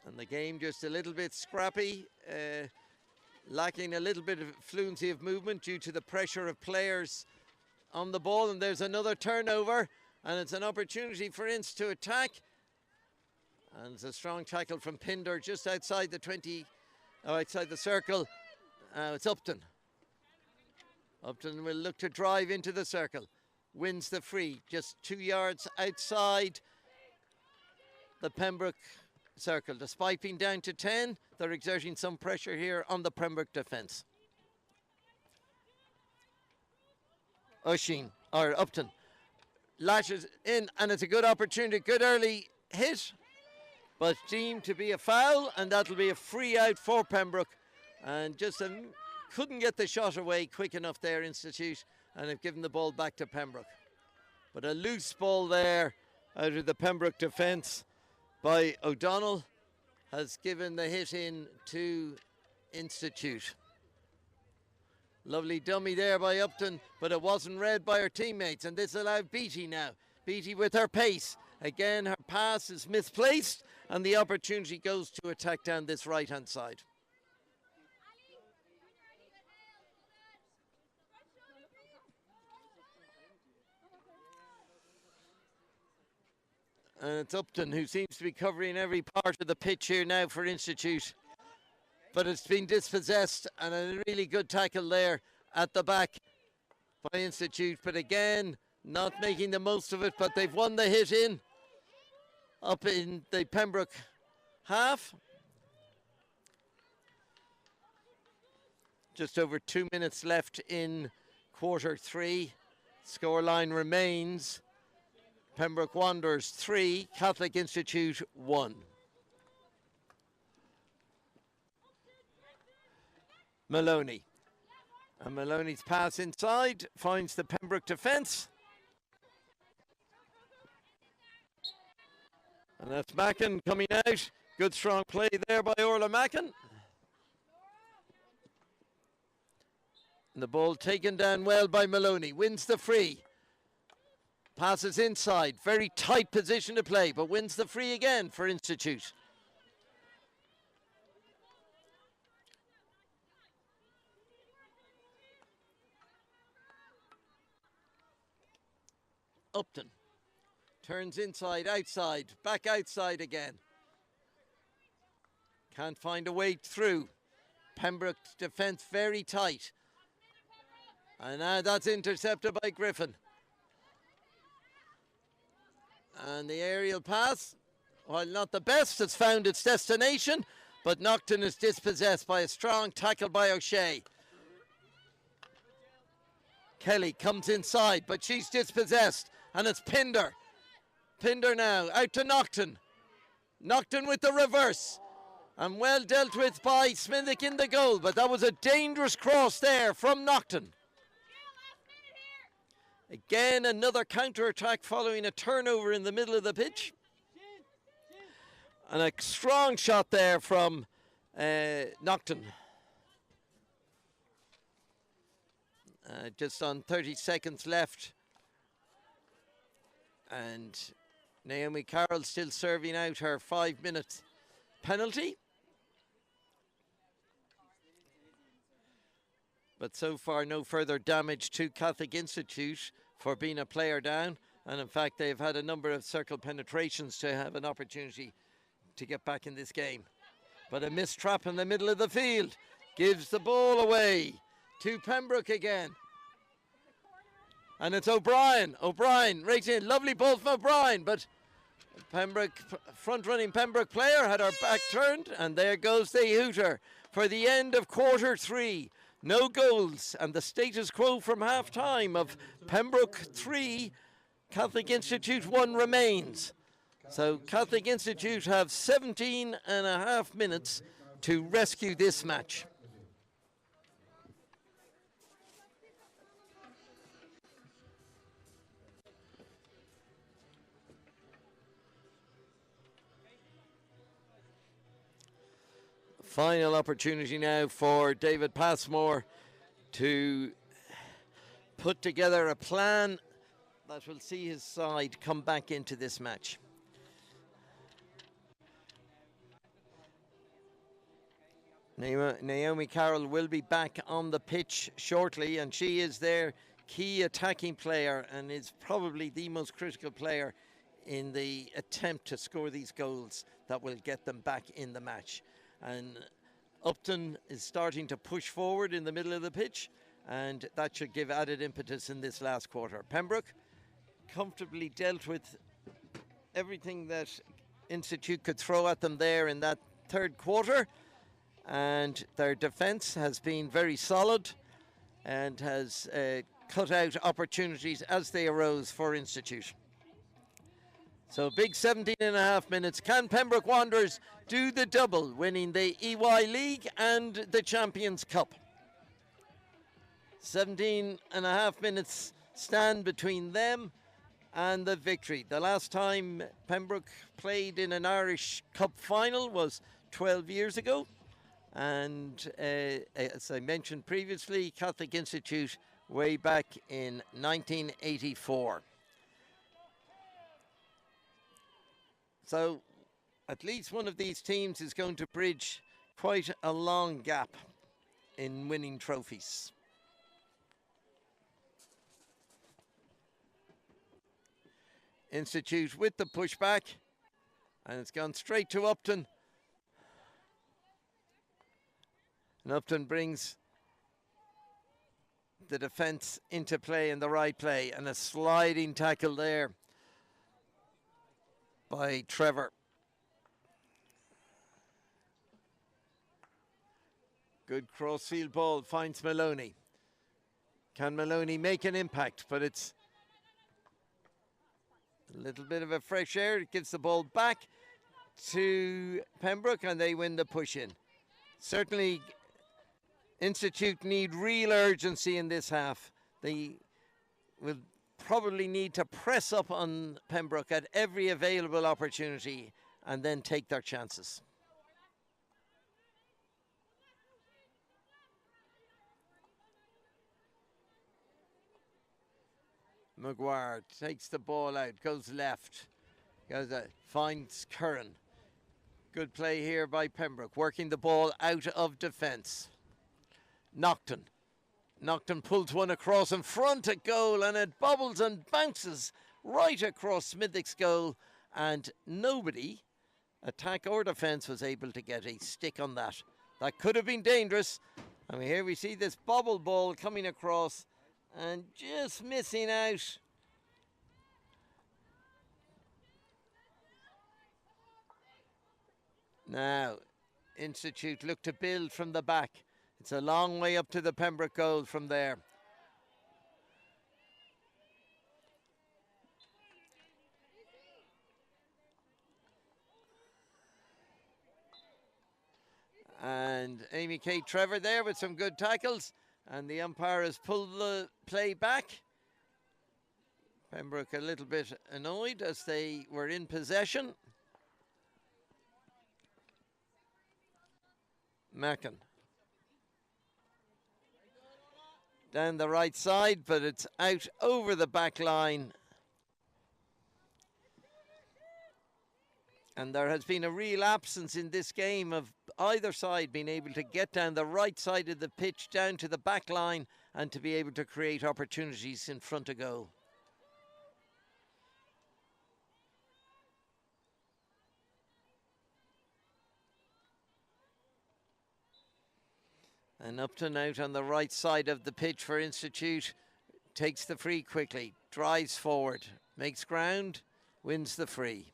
And the game just a little bit scrappy, lacking a little bit of fluency of movement due to the pressure of players on the ball. And there's another turnover, and it's an opportunity for Ince to attack. And it's a strong tackle from Pinder just outside the 20, outside the circle. It's Upton. Upton will look to drive into the circle. Wins the free, just 2 yards outside the Pembroke circle. Despite being down to 10, they're exerting some pressure here on the Pembroke defence. Upton lashes in, and it's a good opportunity, good early hit, but deemed to be a foul, and that'll be a free out for Pembroke. And just couldn't get the shot away quick enough there, Institute, and have given the ball back to Pembroke. But a loose ball there out of the Pembroke defence by O'Donnell has given the hit in to Institute. Lovely dummy there by Upton, but it wasn't read by her teammates, and this allowed Beattie now. Beattie with her pace. Again, her pass is misplaced, and the opportunity goes to attack down this right-hand side. And it's Upton who seems to be covering every part of the pitch here now for Institute. But it's been dispossessed, and a really good tackle there at the back by Institute. But again, not making the most of it, but they've won the hit in up in the Pembroke half. Just over 2 minutes left in quarter 3. Scoreline remains Pembroke Wanderers 3, Catholic Institute 1. Maloney. And Maloney's pass inside finds the Pembroke defence. And that's Mackin coming out. Good strong play there by Orla Mackin. And the ball taken down well by Maloney. Wins the free. Passes inside. Very tight position to play, but wins the free again for Institute. Upton turns inside, outside, back outside again. Can't find a way through. Pembroke's defence very tight. And now that's intercepted by Griffin. And the aerial pass, while not the best, has found its destination, but Nocton is dispossessed by a strong tackle by O'Shea. Kelly comes inside, but she's dispossessed, and it's Pinder. Pinder now, out to Nocton. Nocton with the reverse, and well dealt with by Smithick in the goal, but that was a dangerous cross there from Nocton. Again, another counter-attack following a turnover in the middle of the pitch. And a strong shot there from Nocton. Just on 30 seconds left. And Naomi Carroll still serving out her 5-minute penalty. But so far, no further damage to Catholic Institute for being a player down. And in fact, they've had a number of circle penetrations to have an opportunity to get back in this game. But a missed trap in the middle of the field gives the ball away to Pembroke again. And it's O'Brien. O'Brien right in. Lovely ball from O'Brien, but Pembroke, front-running Pembroke player had her back turned, and there goes the hooter for the end of quarter 3. No goals, and the status quo from half-time of Pembroke 3, Catholic Institute 1 remains. So Catholic Institute have 17 and a half minutes to rescue this match. Final opportunity now for David Passmore to put together a plan that will see his side come back into this match. Naomi Carroll will be back on the pitch shortly, and she is their key attacking player and is probably the most critical player in the attempt to score these goals that will get them back in the match. And Upton is starting to push forward in the middle of the pitch, and that should give added impetus in this last quarter. Pembroke comfortably dealt with everything that Institute could throw at them there in that third quarter, and their defence has been very solid and has cut out opportunities as they arose for Institute. So big 17 and a half minutes. Can Pembroke Wanderers do the double, winning the EY League and the Champions Cup? 17 and a half minutes stand between them and the victory. The last time Pembroke played in an Irish Cup final was 12 years ago. And as I mentioned previously, Catholic Institute way back in 1984. So at least one of these teams is going to bridge quite a long gap in winning trophies. Institute with the pushback, and it's gone straight to Upton. And Upton brings the defence into play in the right play, and a sliding tackle there by Trevor. Good crossfield ball, finds Maloney. Can Maloney make an impact? But it's a little bit of a fresh air. It gives the ball back to Pembroke, and they win the push-in. Certainly Institute need real urgency in this half. They will probably need to press up on Pembroke at every available opportunity and then take their chances. Maguire takes the ball out, goes left, finds Curran. Good play here by Pembroke, working the ball out of defence. Naughton pulls one across in front at goal, and it bobbles and bounces right across Smithick's goal, and nobody, attack or defence, was able to get a stick on that. That could have been dangerous. And here we see this bobble ball coming across and just missing out. Now, Institute look to build from the back. It's a long way up to the Pembroke goal from there. And Amy Kate Trevor there with some good tackles. And the umpire has pulled the play back. Pembroke a little bit annoyed as they were in possession. Mackin. Down the right side, but it's out over the back line. And there has been a real absence in this game of either side being able to get down the right side of the pitch, down to the back line, and to be able to create opportunities in front of goal. And Upton out on the right side of the pitch for Institute. Takes the free quickly, drives forward, makes ground, wins the free.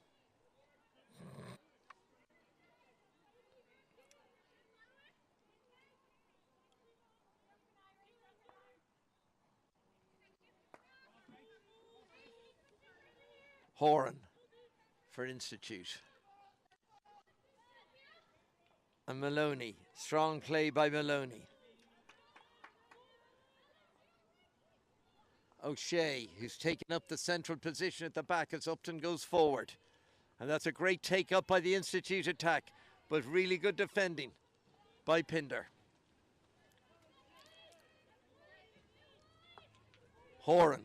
Horan for Institute. And Maloney, strong play by Maloney. O'Shea, who's taken up the central position at the back as Upton goes forward. And that's a great take up by the Institute attack, but really good defending. by Pinder. Horan.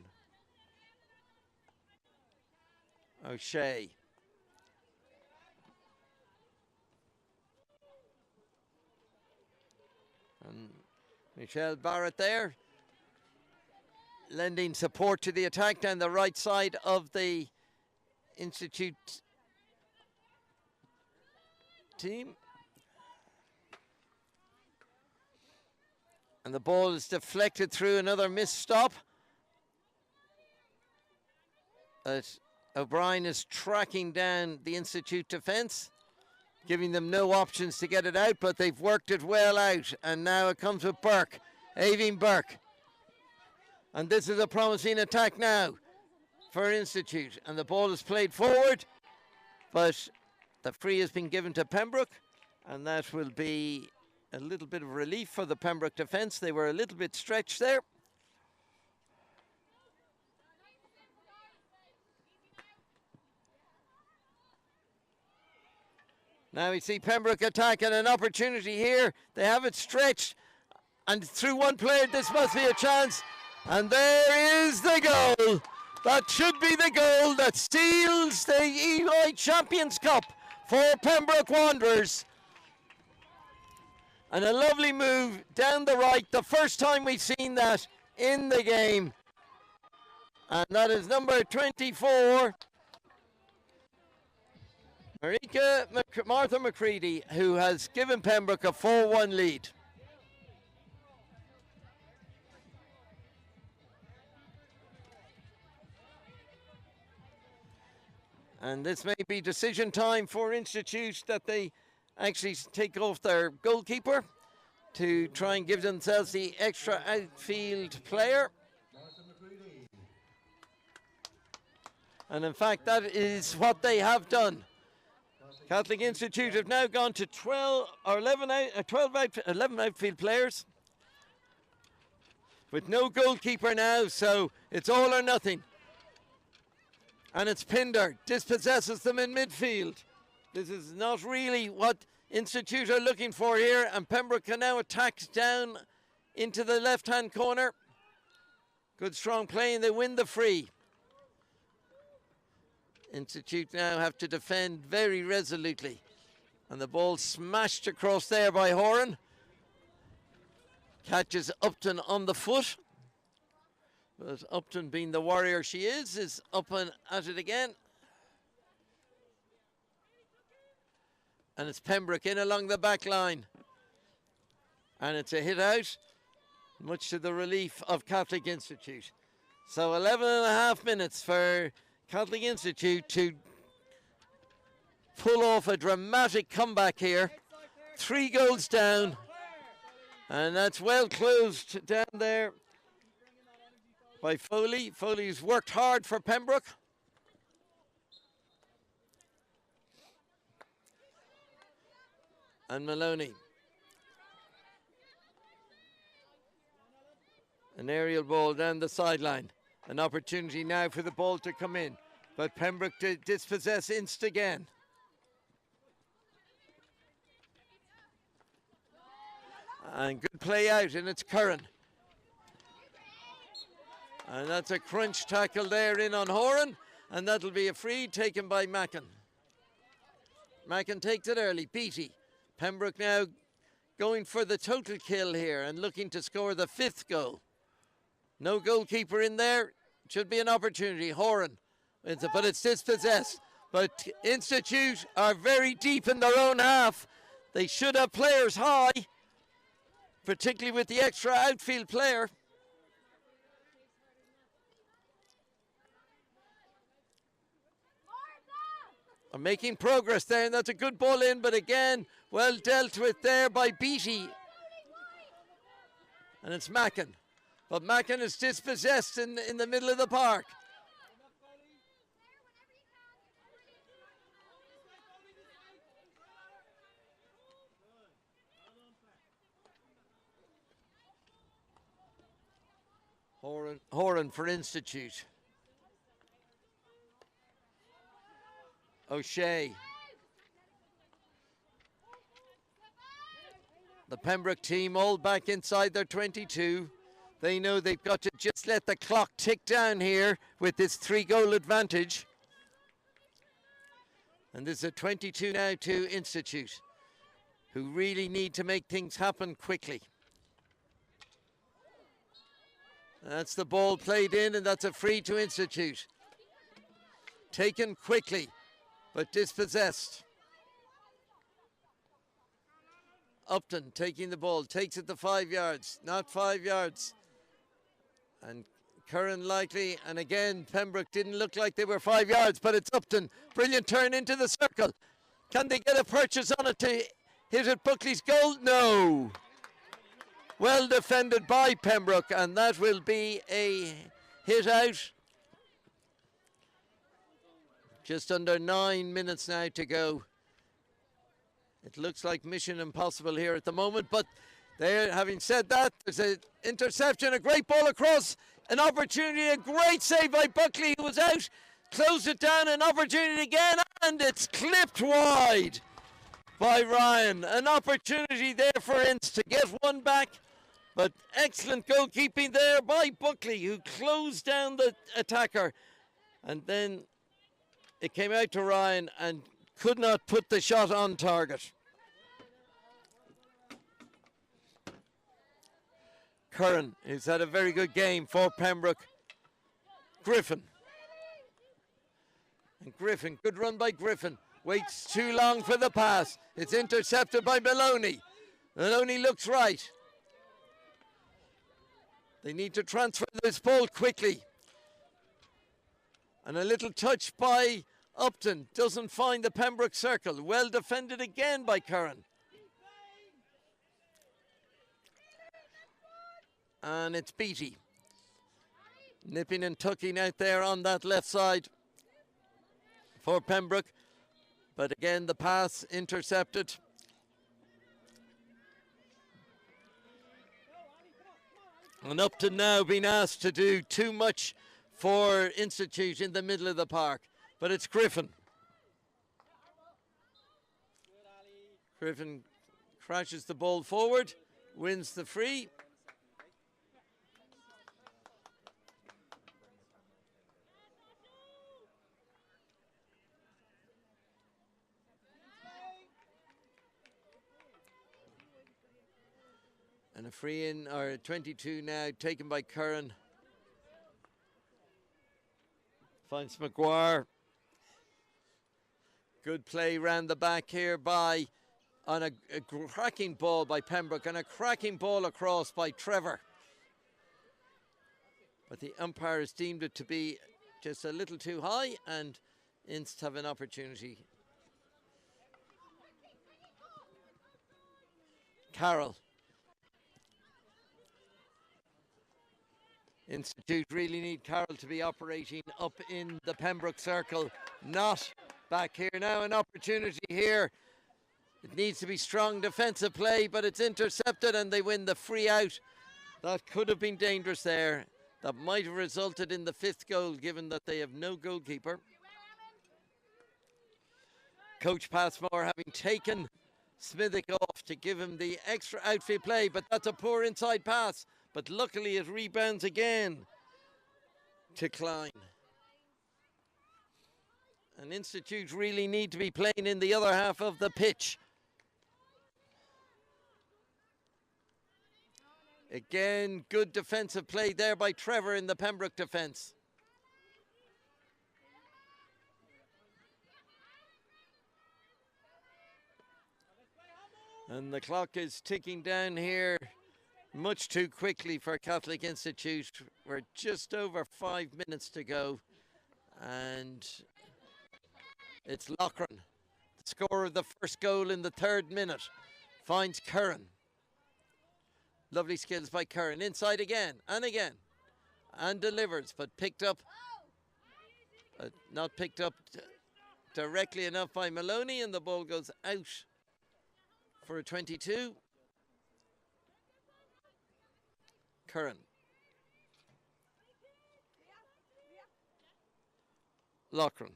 O'Shea. And Michelle Barrett there, lending support to the attack down the right side of the Institute team. And the ball is deflected through another missed stop. But O'Brien is tracking down the Institute defence, giving them no options to get it out, but they've worked it well out. And now it comes with Burke, Avine Burke. And this is a promising attack now for Institute. And the ball is played forward, but the free has been given to Pembroke, and that will be a little bit of relief for the Pembroke defence. They were a little bit stretched there. Now we see Pembroke attacking an opportunity here. They have it stretched, and through one player, this must be a chance. And there is the goal. That should be the goal that seals the EY Champions Cup for Pembroke Wanderers. And a lovely move down the right, the first time we've seen that in the game. And that is number 24, Martha McCready, who has given Pembroke a 4-1 lead. And this may be decision time for Institute, that they actually take off their goalkeeper to try and give themselves the extra outfield player. And in fact, that is what they have done. Catholic Institute have now gone to 11 outfield players with no goalkeeper now, so it's all or nothing. And it's Pinder, dispossesses them in midfield. This is not really what Institute are looking for here, and Pembroke can now attack down into the left-hand corner. Good strong play, and they win the free. Institute now have to defend very resolutely. And the ball smashed across there by Horan. Catches Upton on the foot. But Upton, being the warrior she is up and at it again. And it's Pembroke in along the back line. And it's a hit out, much to the relief of Catholic Institute. So 11 and a half minutes for Catholic Institute to pull off a dramatic comeback here. 3 goals down. And that's well closed down there by Foley. Foley's worked hard for Pembroke. And Maloney. An aerial ball down the sideline. An opportunity now for the ball to come in. But Pembroke to dispossess Inst again. And good play out, and it's Curran. And that's a crunch tackle there in on Horan. And that'll be a free taken by Mackin. Mackin takes it early. Beattie. Pembroke now going for the total kill here and looking to score the 5th goal. No goalkeeper in there. Should be an opportunity. Horan. But it's dispossessed. But Institute are very deep in their own half. They should have players high, particularly with the extra outfield player. Are making progress there, and that's a good ball in, but again, well dealt with there by Beattie. And it's Mackin. But Mackin is dispossessed in the middle of the park. Horan for Institute. O'Shea. The Pembroke team all back inside their 22. They know they've got to just let the clock tick down here with this 3-goal advantage. And there's a 22 now to Institute, who really need to make things happen quickly. That's the ball played in, and that's a free to Institute. Taken quickly, but dispossessed. Upton taking the ball, takes it to 5 yards, not 5 yards. And Curran likely, and again, Pembroke didn't look like they were 5 yards, but it's Upton. Brilliant turn into the circle. Can they get a purchase on it to hit at Buckley's goal? No. Well defended by Pembroke, and that will be a hit out. Just under 9 minutes now to go. It looks like mission impossible here at the moment, but there, having said that, there's an interception, a great ball across, an opportunity, a great save by Buckley, who was out, closed it down, an opportunity again, and it's clipped wide by Ryan. An opportunity there for Ince to get one back, but excellent goalkeeping there by Buckley, who closed down the attacker, and then it came out to Ryan and could not put the shot on target. Curran, who's had a very good game for Pembroke. Griffin. And Griffin, good run by Griffin. Waits too long for the pass. It's intercepted by Maloney. Maloney looks right. They need to transfer this ball quickly. And a little touch by Upton. Doesn't find the Pembroke circle. Well defended again by Curran. And it's Beattie. Nipping and tucking out there on that left side for Pembroke. But again, the pass intercepted. And Upton now being asked to do too much for Institute in the middle of the park. But it's Griffin. Griffin crashes the ball forward, wins the free. And a free in, or 22 now, taken by Curran. Finds McGuire. Good play round the back here by, on a cracking ball by Pembroke, and a cracking ball across by Trevor. But the umpires deemed it to be just a little too high, and Inst have an opportunity. Carroll. Institute really need Carroll to be operating up in the Pembroke circle, not back here. Now an opportunity here. It needs to be strong defensive play, but it's intercepted and they win the free out. That could have been dangerous there. That might have resulted in the 5th goal, given that they have no goalkeeper. Coach Passmore having taken Smithick off to give him the extra outfield play, but that's a poor inside pass. But luckily it rebounds again to Klein. And Institute really need to be playing in the other half of the pitch. Again, good defensive play there by Trevor in the Pembroke defence. And the clock is ticking down here much too quickly for Catholic Institute. We're just over 5 minutes to go. And it's Loughran, the scorer of the first goal in the 3rd minute, finds Curran. Lovely skills by Curran. Inside again and again. And delivers, but picked up. Not picked up directly enough by Maloney, and the ball goes out for a 22. Curran. Loughran.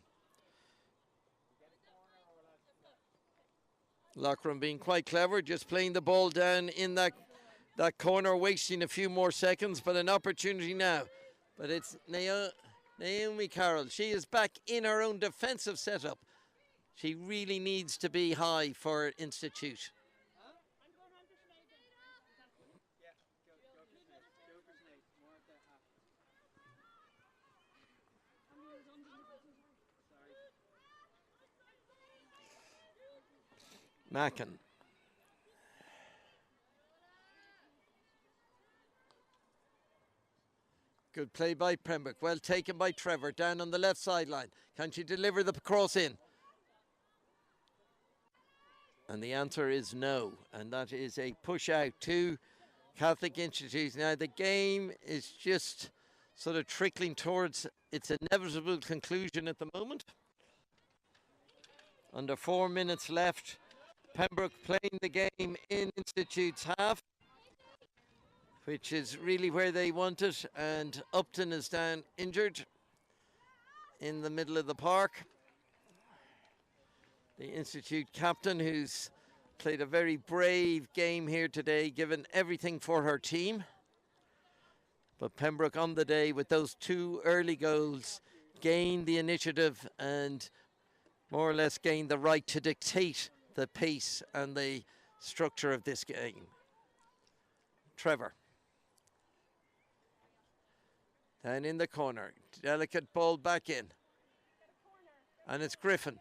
Lockram being quite clever, just playing the ball down in that corner, wasting a few more seconds, but an opportunity now. But it's Naomi Carroll. She is back in her own defensive setup. She really needs to be high for Institute. Mackin. Good play by Pembroke. Well taken by Trevor down on the left sideline. Can she deliver the cross in? And the answer is no. And that is a push out to Catholic Institute. Now the game is just sort of trickling towards its inevitable conclusion at the moment. Under 4 minutes left. Pembroke playing the game in Institute's half, which is really where they want it, and Upton is down injured in the middle of the park. The Institute captain, who's played a very brave game here today, given everything for her team. But Pembroke on the day with those 2 early goals gained the initiative and more or less gained the right to dictate the pace and the structure of this game. Trevor. Down in the corner. Delicate ball back in. And it's Griffin.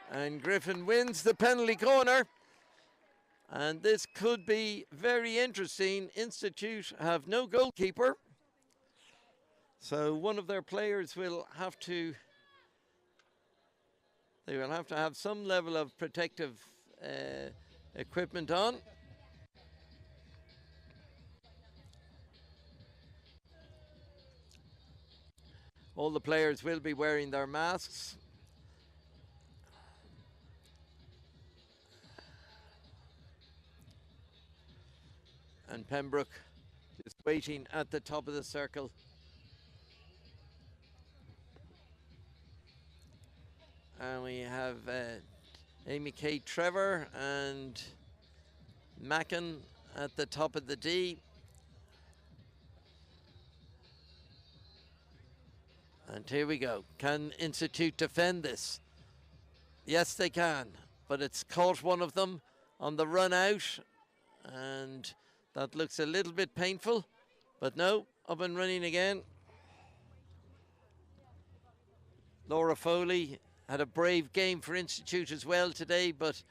And Griffin wins the penalty corner. And this could be very interesting. Institute have no goalkeeper. So one of their players will have to have some level of protective equipment on. All the players will be wearing their masks. And Pembroke just waiting at the top of the circle. And we have Amy Kate Trevor and Mackin at the top of the D. And here we go. Can Institute defend this? Yes, they can. But it's caught one of them on the run out. And that looks a little bit painful. But no, up and running again. Laura Foley had a brave game for Institute as well today, but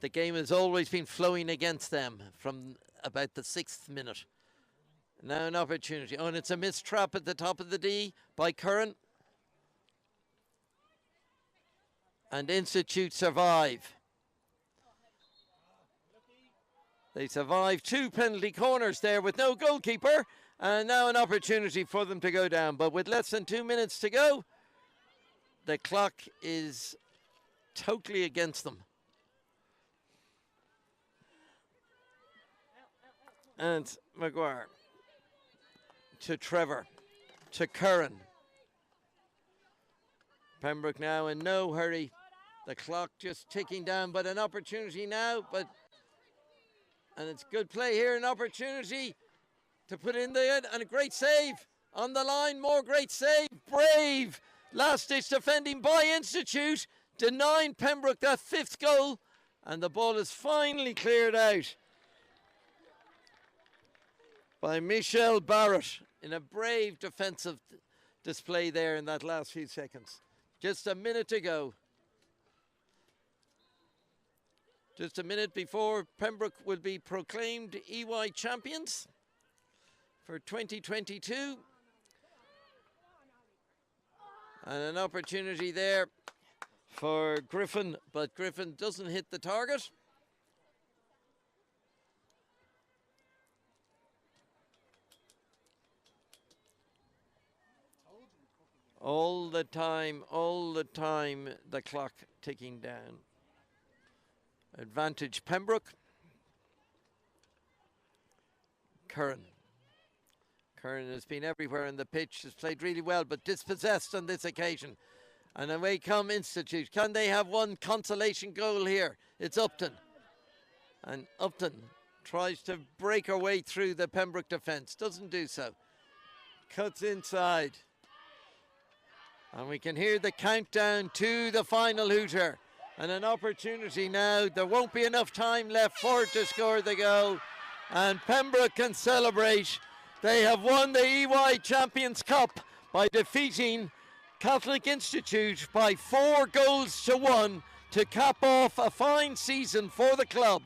the game has always been flowing against them from about the 6th minute. Now an opportunity. Oh, and it's a missed trap at the top of the D by Curran. And Institute survive. They survive 2 penalty corners there with no goalkeeper. And now an opportunity for them to go down. But with less than 2 minutes to go, the clock is totally against them. And Maguire to Trevor, to Curran. Pembroke now in no hurry. The clock just ticking down, but an opportunity now. And it's good play here, an opportunity to put in there, and a great save on the line. More great save, brave. Last-ditch defending by Institute, denying Pembroke that 5th goal, and the ball is finally cleared out by Michelle Barrett in a brave defensive display there in that last few seconds. Just a minute to go. Just a minute before Pembroke will be proclaimed EY champions for 2022. And an opportunity there for Griffin, but Griffin doesn't hit the target. All the time, the clock ticking down. Advantage Pembroke. Curran. Curran has been everywhere on the pitch, has played really well, but dispossessed on this occasion. And away come Institute. Can they have one consolation goal here? It's Upton. And Upton tries to break her way through the Pembroke defence. Doesn't do so. Cuts inside. And we can hear the countdown to the final hooter. And an opportunity now. There won't be enough time left for her to score the goal. And Pembroke can celebrate. They have won the EY Champions Cup by defeating Catholic Institute by 4-1 to cap off a fine season for the club.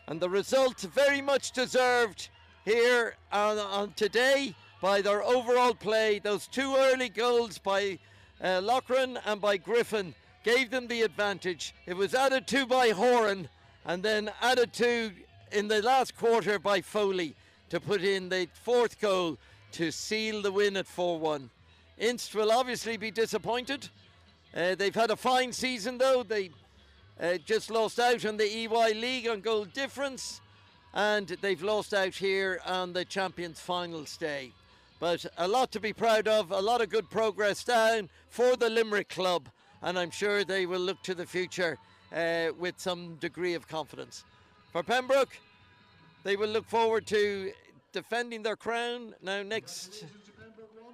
And the result very much deserved here on today by their overall play. Those 2 early goals by Loughran and by Griffin gave them the advantage. It was added to by Horan and then added to in the last quarter by Foley to put in the 4th goal to seal the win at 4-1. Inst will obviously be disappointed. They've had a fine season though. They just lost out on the EY League on goal difference, and they've lost out here on the Champions Finals day. But a lot to be proud of, a lot of good progress down for the Limerick club, and I'm sure they will look to the future with some degree of confidence. For Pembroke, they will look forward to defending their crown now next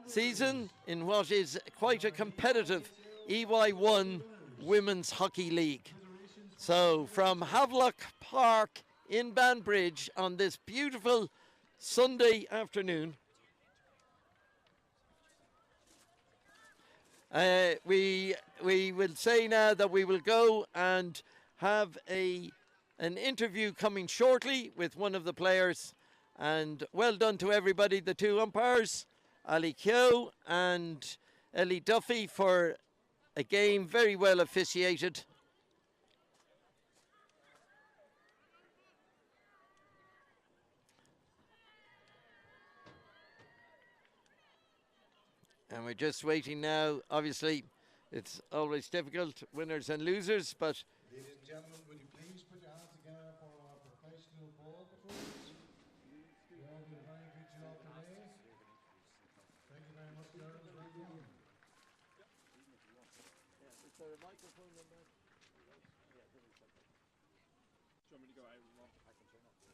season in what is quite a competitive EY1 Women's Hockey League. So from Havelock Park in Banbridge on this beautiful Sunday afternoon, we will say now that we will go and have an interview coming shortly with one of the players. And well done to everybody, the 2 umpires, Ali Keogh and Ellie Duffy, for a game very well officiated. And we're just waiting now. Obviously, it's always difficult, winners and losers, but Ladies and gentlemen, will you please put your hands together for our professional ball performance? You all did a very good job today. Thank you very much, girls. Well done. is there a microphone on that? Do you want me to go out? I can turn off.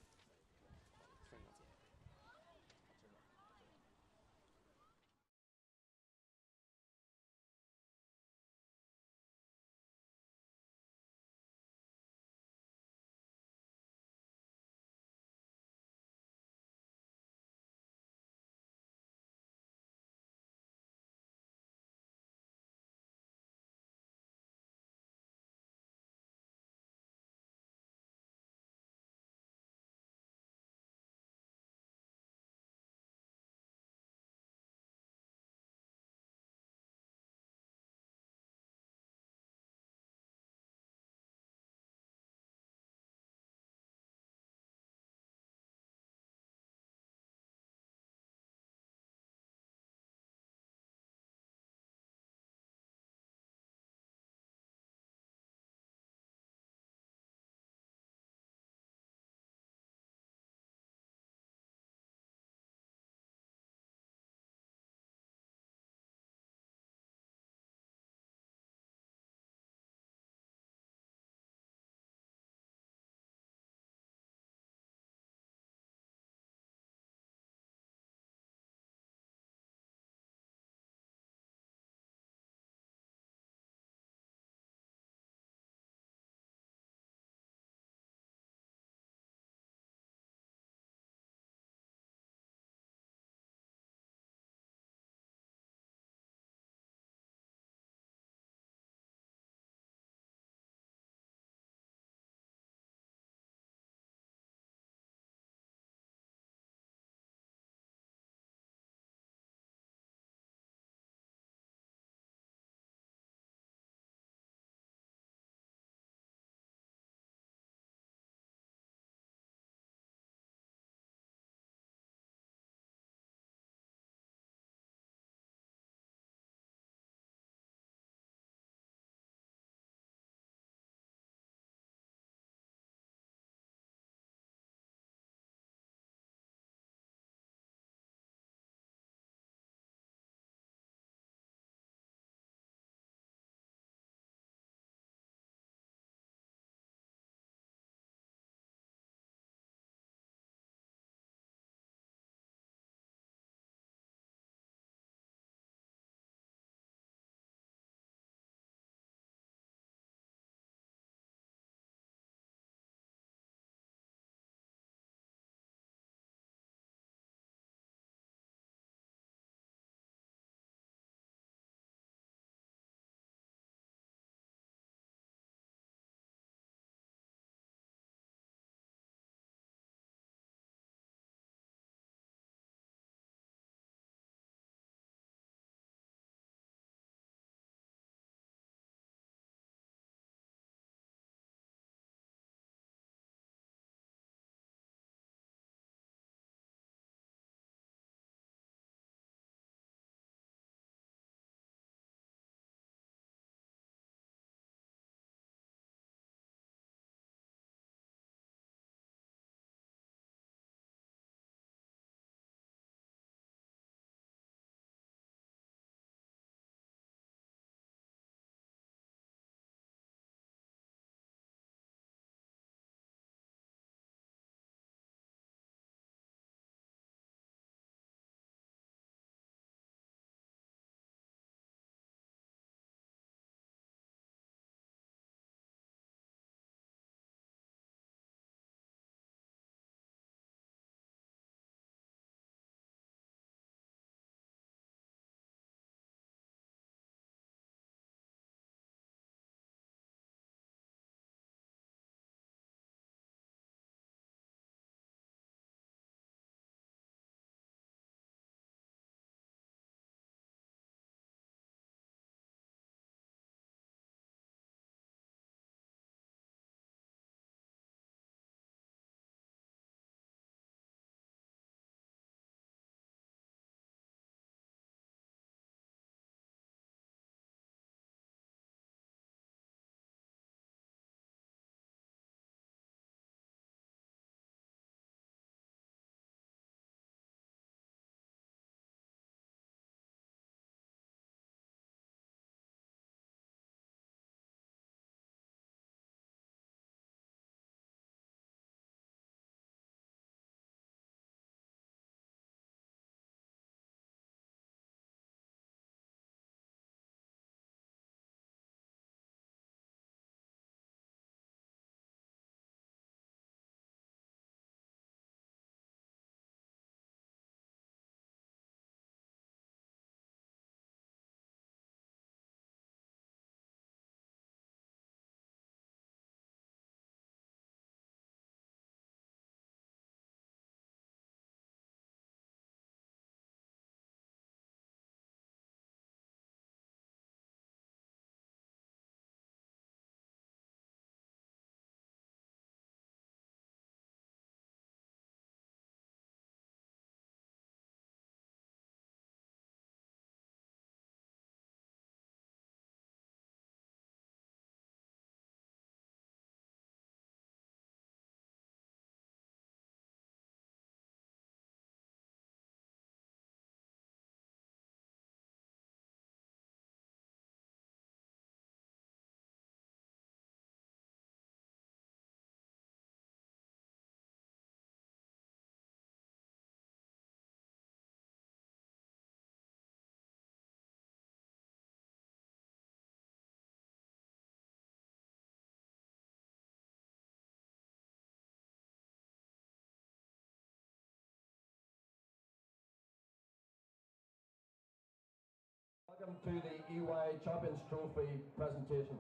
Welcome to the EY Champions Trophy presentation.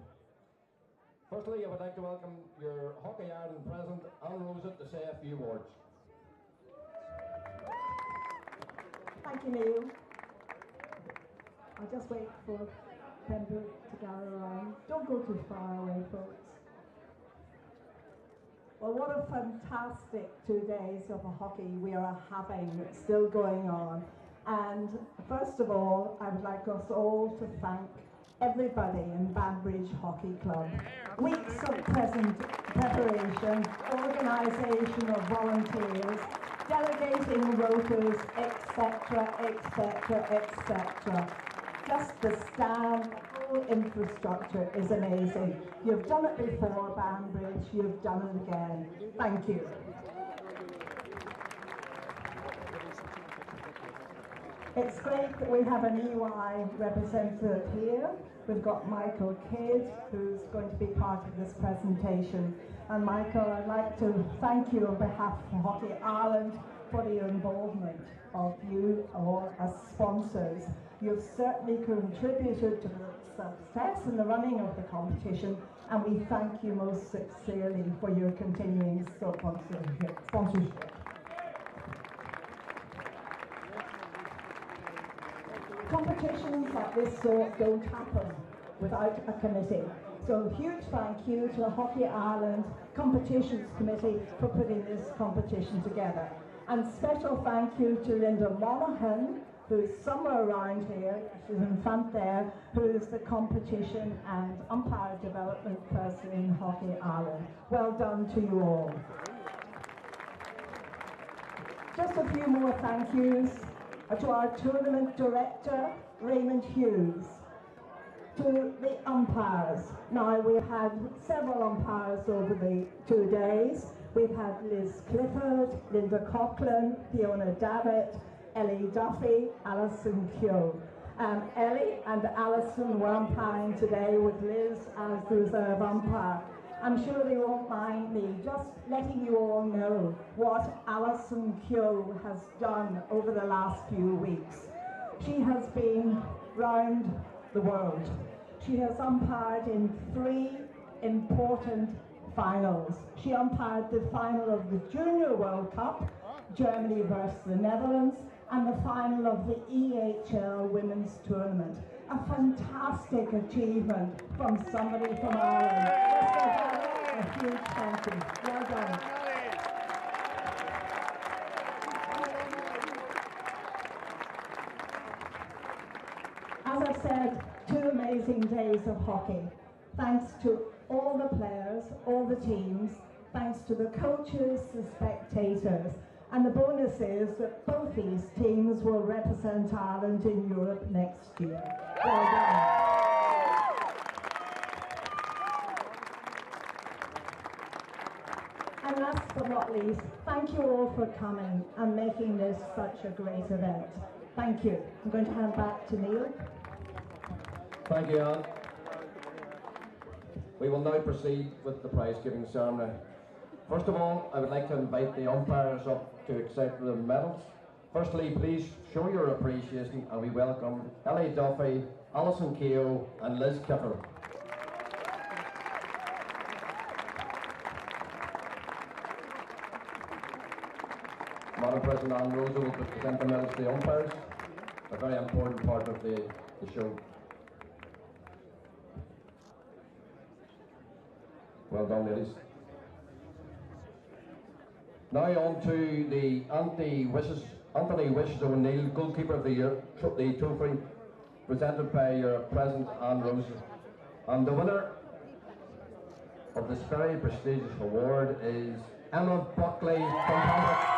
Firstly, I would like to welcome your Hockey Ireland President, Anne Rosa, to say a few words. Thank you, Neil. I'll just wait for Pembroke to gather around. Don't go too far away, folks. Well, what a fantastic 2 days of hockey we are having. It's still going on. And first of all, I would like us all to thank everybody in Banbridge Hockey Club. Weeks of preparation, organisation of volunteers, delegating rotors, etc., etc., etc. Just the staff, the whole infrastructure is amazing. You've done it before, Banbridge, you've done it again. Thank you. It's great that we have an EY representative here. We've got Michael Kidd, who's going to be part of this presentation. And Michael, I'd like to thank you on behalf of Hockey Ireland for the involvement of you all as sponsors. You've certainly contributed to the success in the running of the competition, and we thank you most sincerely for your continuing sponsorship. Competitions like this sort don't happen without a committee. So a huge thank you to the Hockey Ireland Competitions Committee for putting this competition together. And special thank you to Linda Monaghan, who's somewhere around here, she's in front there, who is the competition and umpire development person in Hockey Ireland. Well done to you all. Just a few more thank yous to our tournament director, Raymond Hughes, to the umpires. Now, we've had several umpires over the 2 days. We've had Liz Clifford, Linda Coughlin, Fiona Davitt, Ellie Duffy, Alison Keogh. Ellie and Alison were umpiring today with Liz as the reserve umpire. I'm sure they won't mind me just letting you all know what Alison Keogh has done over the last few weeks. She has been round the world. She has umpired in 3 important finals. She umpired the final of the Junior World Cup, Germany versus the Netherlands, and the final of the EHL Women's Tournament. A fantastic achievement from somebody from Ireland. A huge thank you. Well done. As I said, 2 amazing days of hockey. Thanks to all the players, all the teams, thanks to the coaches, the spectators, and the bonus is that both these teams will represent Ireland in Europe next year. Well done. And last but not least, thank you all for coming and making this such a great event. Thank you. I'm going to hand back to Neil. Thank you, Anne. We will now proceed with the prize giving ceremony. First of all, I would like to invite the umpires up to accept the medals. Firstly, please show your appreciation and we welcome Ellie Duffy, Alison Keogh and Liz Clifford. Madam President Anne Rosa will present the medals to the umpires, a very important part of the show. Well done, ladies. Now on to the Anthony Wishes O'Neill Goalkeeper of the Year, the trophy presented by your President Anne Rosa. And the winner of this very prestigious award is Emma Buckley from Pembroke.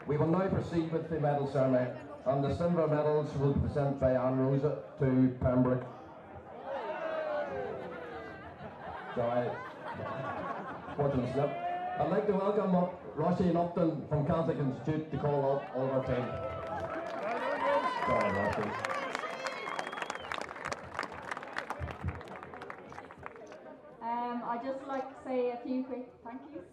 We will now proceed with the medal ceremony, and the silver medals will be presented by Anne Rosa to Pembroke. So I watching the slip. I'd like to welcome up Roisin Upton from Catholic Institute to call up all of our team. Sorry, Roisin. I'd just like to say a few quick thank yous.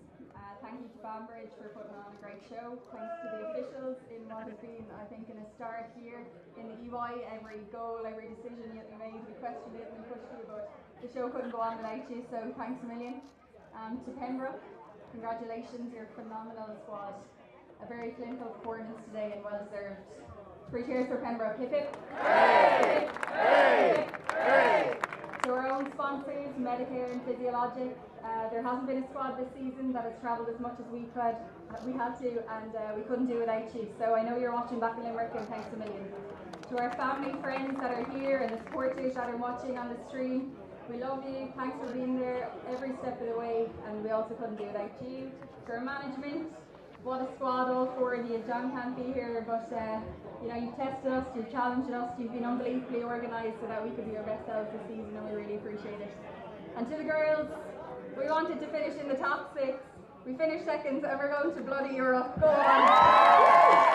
Thank you to Banbridge for putting on a great show. Thanks to the officials in what has been, I think, an historic year in the EY. Every goal, every decision you made, we questioned it and we pushed you, but the show couldn't go on without you, so thanks a million. To Pembroke, congratulations, you're a phenomenal squad. A very clinical performance today and well deserved. 3 cheers for Pembroke. Hip hip. Hey! Hey! Hey! To our own sponsors, Medicare and Physiologic. There hasn't been a squad this season that has travelled as much as we had to, and we couldn't do without you. So I know you're watching back in Limerick, and thanks a million. To our family, friends that are here, and the supporters that are watching on the stream, we love you. Thanks for being there every step of the way, and we also couldn't do without you. To our management, what a squad, all 4 of you. John can't be here, but you know, you've tested us, you've challenged us, you've been unbelievably organised so that we could be our best selves this season, and we really appreciate it. And to the girls, we wanted to finish in the top 6. We finished seconds, and we're going to bloody Europe. Go on!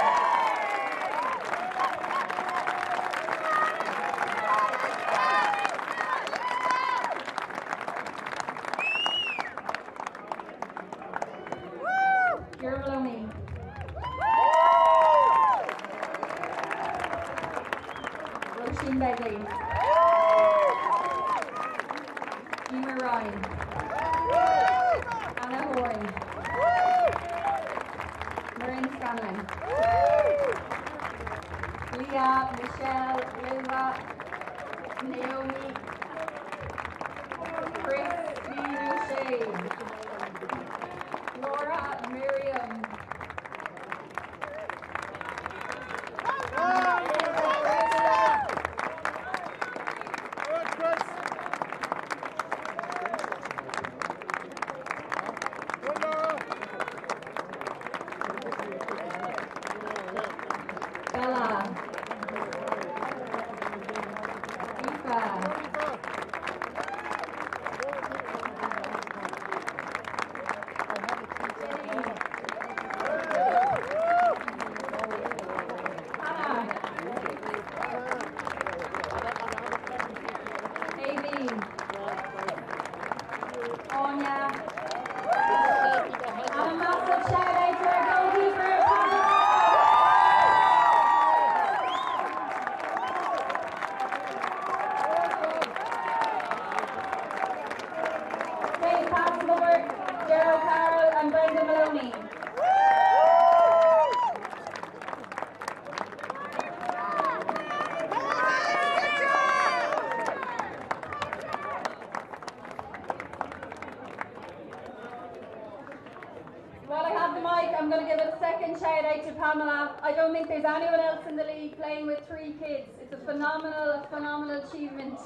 I don't think there's anyone else in the league playing with 3 kids. It's a phenomenal achievement.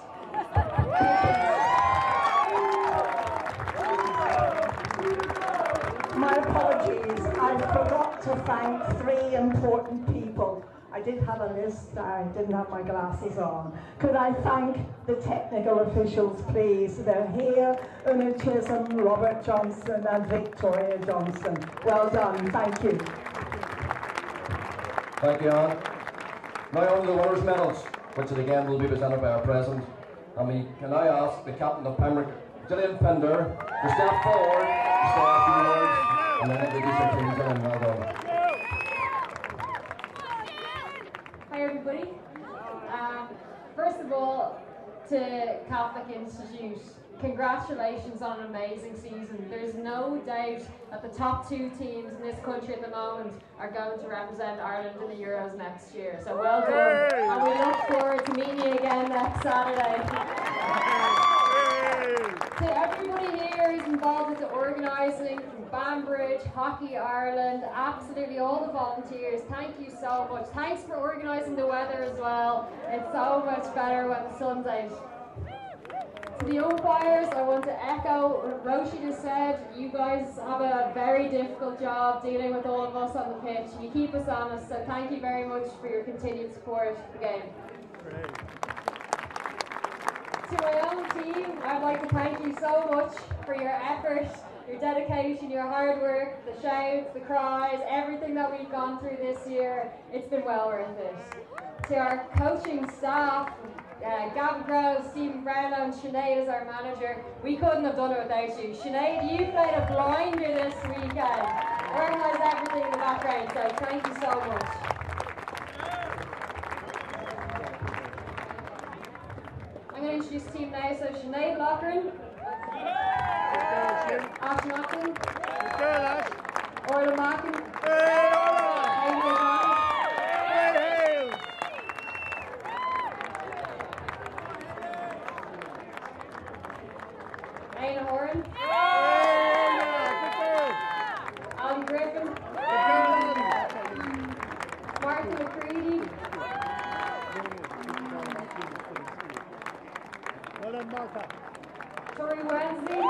My apologies, I forgot to thank 3 important people. I did have a list, I didn't have my glasses on. Could I thank the technical officials, please? They're here, Una Chisholm, Robert Johnson and Victoria Johnson. Well done, thank you. Thank you, Anne. Now on to the winners' medals, which again will be presented by our president. Can I ask the captain of Pembroke, Gillian Pinder, to step forward, to say a few words, and then introduce our teams and well done. Hi everybody. First of all, to Catholic Institute, congratulations on an amazing season. There's no doubt that the top 2 teams in this country at the moment are going to represent Ireland in the Euros next year. So well done. And we look forward to meeting you again next Saturday. To everybody here who's involved with the organising, from Banbridge, Hockey Ireland, absolutely all the volunteers, thank you so much. Thanks for organising the weather as well. It's so much better when the sun's out. To the umpires, I want to echo what Roisin just said. You guys have a very difficult job dealing with all of us on the pitch. You keep us honest, so thank you very much for your continued support of the game. Great. To my own team, I'd like to thank you so much for your effort, your dedication, your hard work, the shouts, the cries, everything that we've gone through this year, it's been well worth it. To our coaching staff, Gavin Grove, Stephen Brownlow and Sinead as our manager, we couldn't have done it without you. Sinead, you played a blinder this weekend, organised everything in the background, so thank you so much. I'm going to introduce the team now, so Sinead Lochran, Ash Macklin, Orla Mackin, Aina Horan, Alan Griffin, Martin McCready, Tori Wednesday,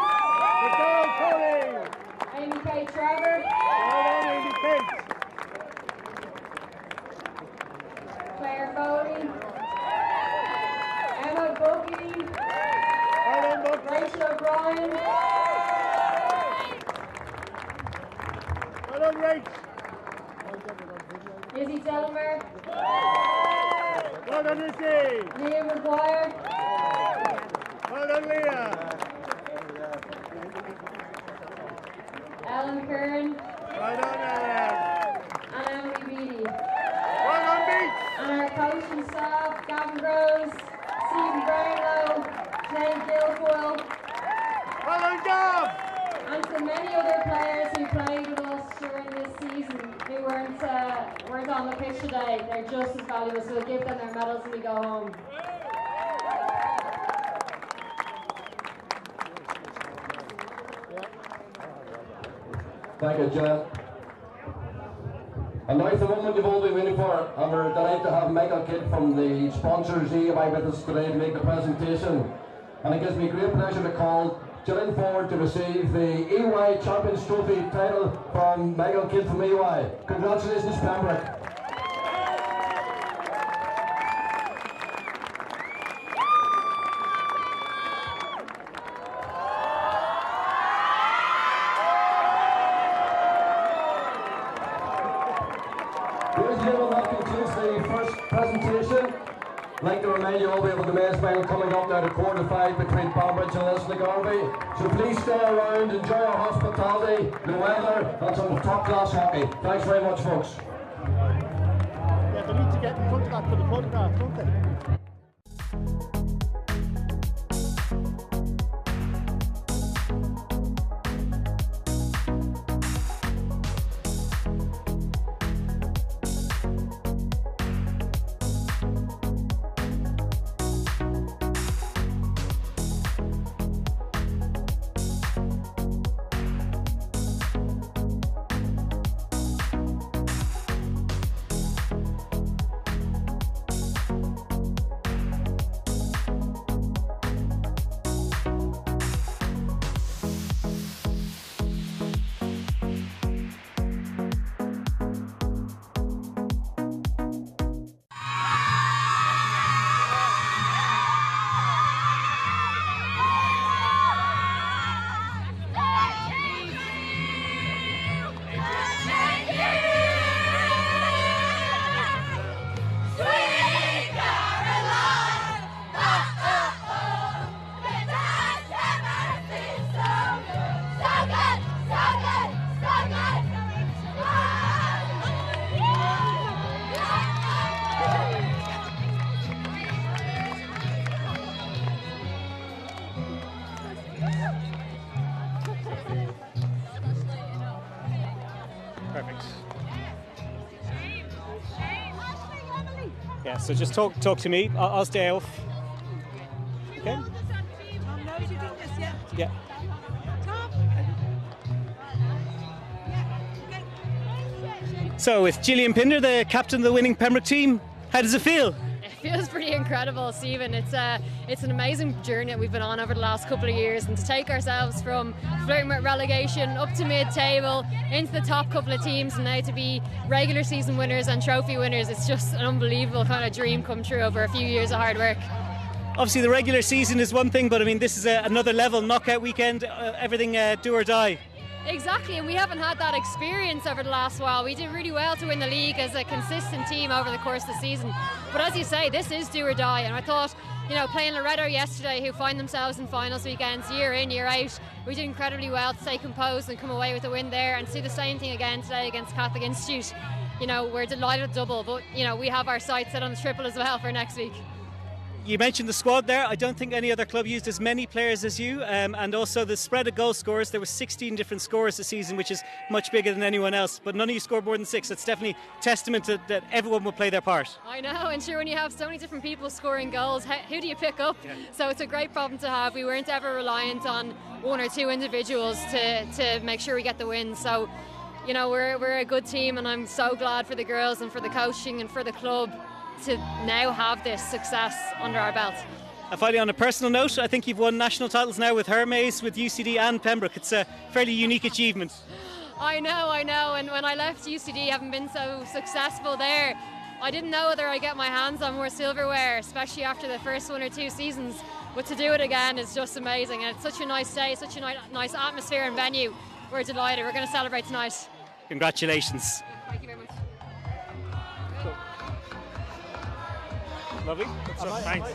Amy Kate Trevor, Claire Foley, Emma Buckley, Rachel O'Brien, Izzy Delmer, Leah McGuire, Ellen Kern, and Emily Beattie. And our coaching staff, Gavin Groves, Stephen Brownlow, Sinead Guilfoyle, and to many other players who played with us during this season who weren't on the pitch today. They're just as valuable, so we'll give them their medals when we go home. Thank you, Jen. And now it's the moment you've all been waiting for, and we're delighted to have Michael Kidd from the sponsors EY with us today to make the presentation. And it gives me great pleasure to call Gillian forward to receive the EY Champions Trophy title from Michael Kidd from EY. Congratulations, Pembroke. Ladies and gentlemen, that concludes the first presentation. I'd like to remind you all we have the men's final coming up now at 4:45 between Banbridge and Lisnagarvey. So please stay around, enjoy our hospitality, the weather, and some top-class hockey. Thanks very much, folks. Yeah, they need to get in front of that for the photograph, don't they? Perfect. Yeah, so just talk to me. I'll stay off. Okay? Yeah. So, with Gillian Pinder, the captain of the winning Pembroke team, how does it feel? It feels pretty incredible, Stephen. It's an amazing journey that we've been on over the last couple of years, and to take ourselves from flirting with relegation up to mid-table into the top couple of teams, and now to be regular season winners and trophy winners, it's just an unbelievable kind of dream come true over a few years of hard work. Obviously the regular season is one thing, but I mean this is another level, knockout weekend, everything do or die. Exactly, and we haven't had that experience over the last while. We did really well to win the league as a consistent team over the course of the season. But as you say, this is do or die, and I thought, you know, playing Loretto yesterday, who find themselves in finals weekends year in, year out, we did incredibly well to stay composed and come away with a win there, and to do the same thing again today against Catholic Institute. You know, we're delighted with double, but, you know, we have our sights set on the triple as well for next week. You mentioned the squad there. I don't think any other club used as many players as you, and also the spread of goal scorers. There were 16 different scorers this season, which is much bigger than anyone else, but none of you scored more than 6. It's definitely testament to that everyone will play their part. I know, and sure, when you have so many different people scoring goals, who do you pick up? Yeah. So it's a great problem to have. We weren't ever reliant on one or two individuals to make sure we get the win. So, you know, we're a good team, and I'm so glad for the girls and for the coaching and for the club to now have this success under our belt. And finally, on a personal note, I think you've won national titles now with Hermes, with UCD and Pembroke. It's a fairly unique achievement. I know, and when I left UCD, having been so successful there, I didn't know whether I'd get my hands on more silverware, especially after the first 1 or 2 seasons. But to do it again is just amazing, and it's such a nice day, such a nice atmosphere and venue. We're delighted. We're going to celebrate tonight. Congratulations. Thank you very much. Lovely. Thanks.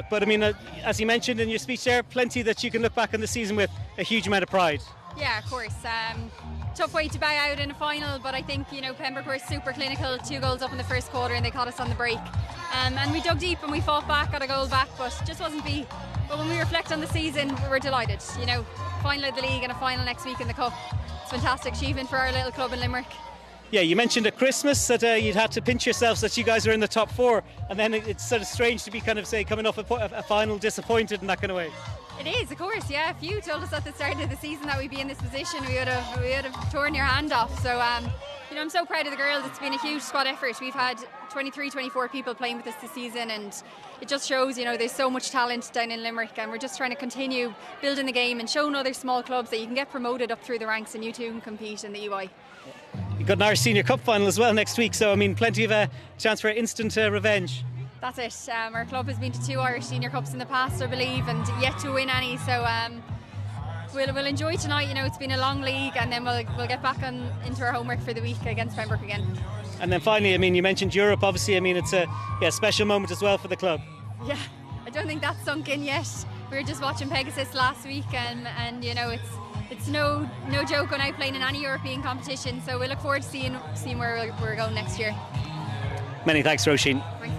But I mean, as you mentioned in your speech there, plenty that you can look back on the season with a huge amount of pride. Yeah, of course. Tough way to bow out in a final, but I think, you know, Pembroke were super clinical, 2 goals up in the first quarter, and they caught us on the break. And we dug deep and we fought back, got a goal back, but just wasn't beat. But when we reflect on the season, we're delighted. You know, final of the league and a final next week in the cup. It's a fantastic achievement for our little club in Limerick. Yeah, you mentioned at Christmas that you'd had to pinch yourselves that you guys were in the top 4, and then it's sort of strange to be kind of, say, coming off a final disappointed in that kind of way. It is, of course, yeah. If you told us at the start of the season that we'd be in this position, we would have torn your hand off. So, you know, I'm so proud of the girls. It's been a huge squad effort. We've had 23, 24 people playing with us this season, and it just shows, you know, there's so much talent down in Limerick, and we're just trying to continue building the game and showing other small clubs that you can get promoted up through the ranks and you too can compete in the EY. You've got an Irish Senior Cup final as well next week, so I mean, plenty of a chance for instant revenge. That's it. Our club has been to 2 Irish Senior Cups in the past, I believe, and yet to win any. So we'll enjoy tonight. You know, it's been a long league, and then we'll get back into our homework for the week against Pembroke again. And then finally, I mean, you mentioned Europe. Obviously, I mean, it's a special moment as well for the club. Yeah, I don't think that's sunk in yet. We were just watching Pegasus last week, and you know, it's no joke going out playing in any European competition. So we look forward to seeing where we're going next year. Many thanks, Roisin. Thanks.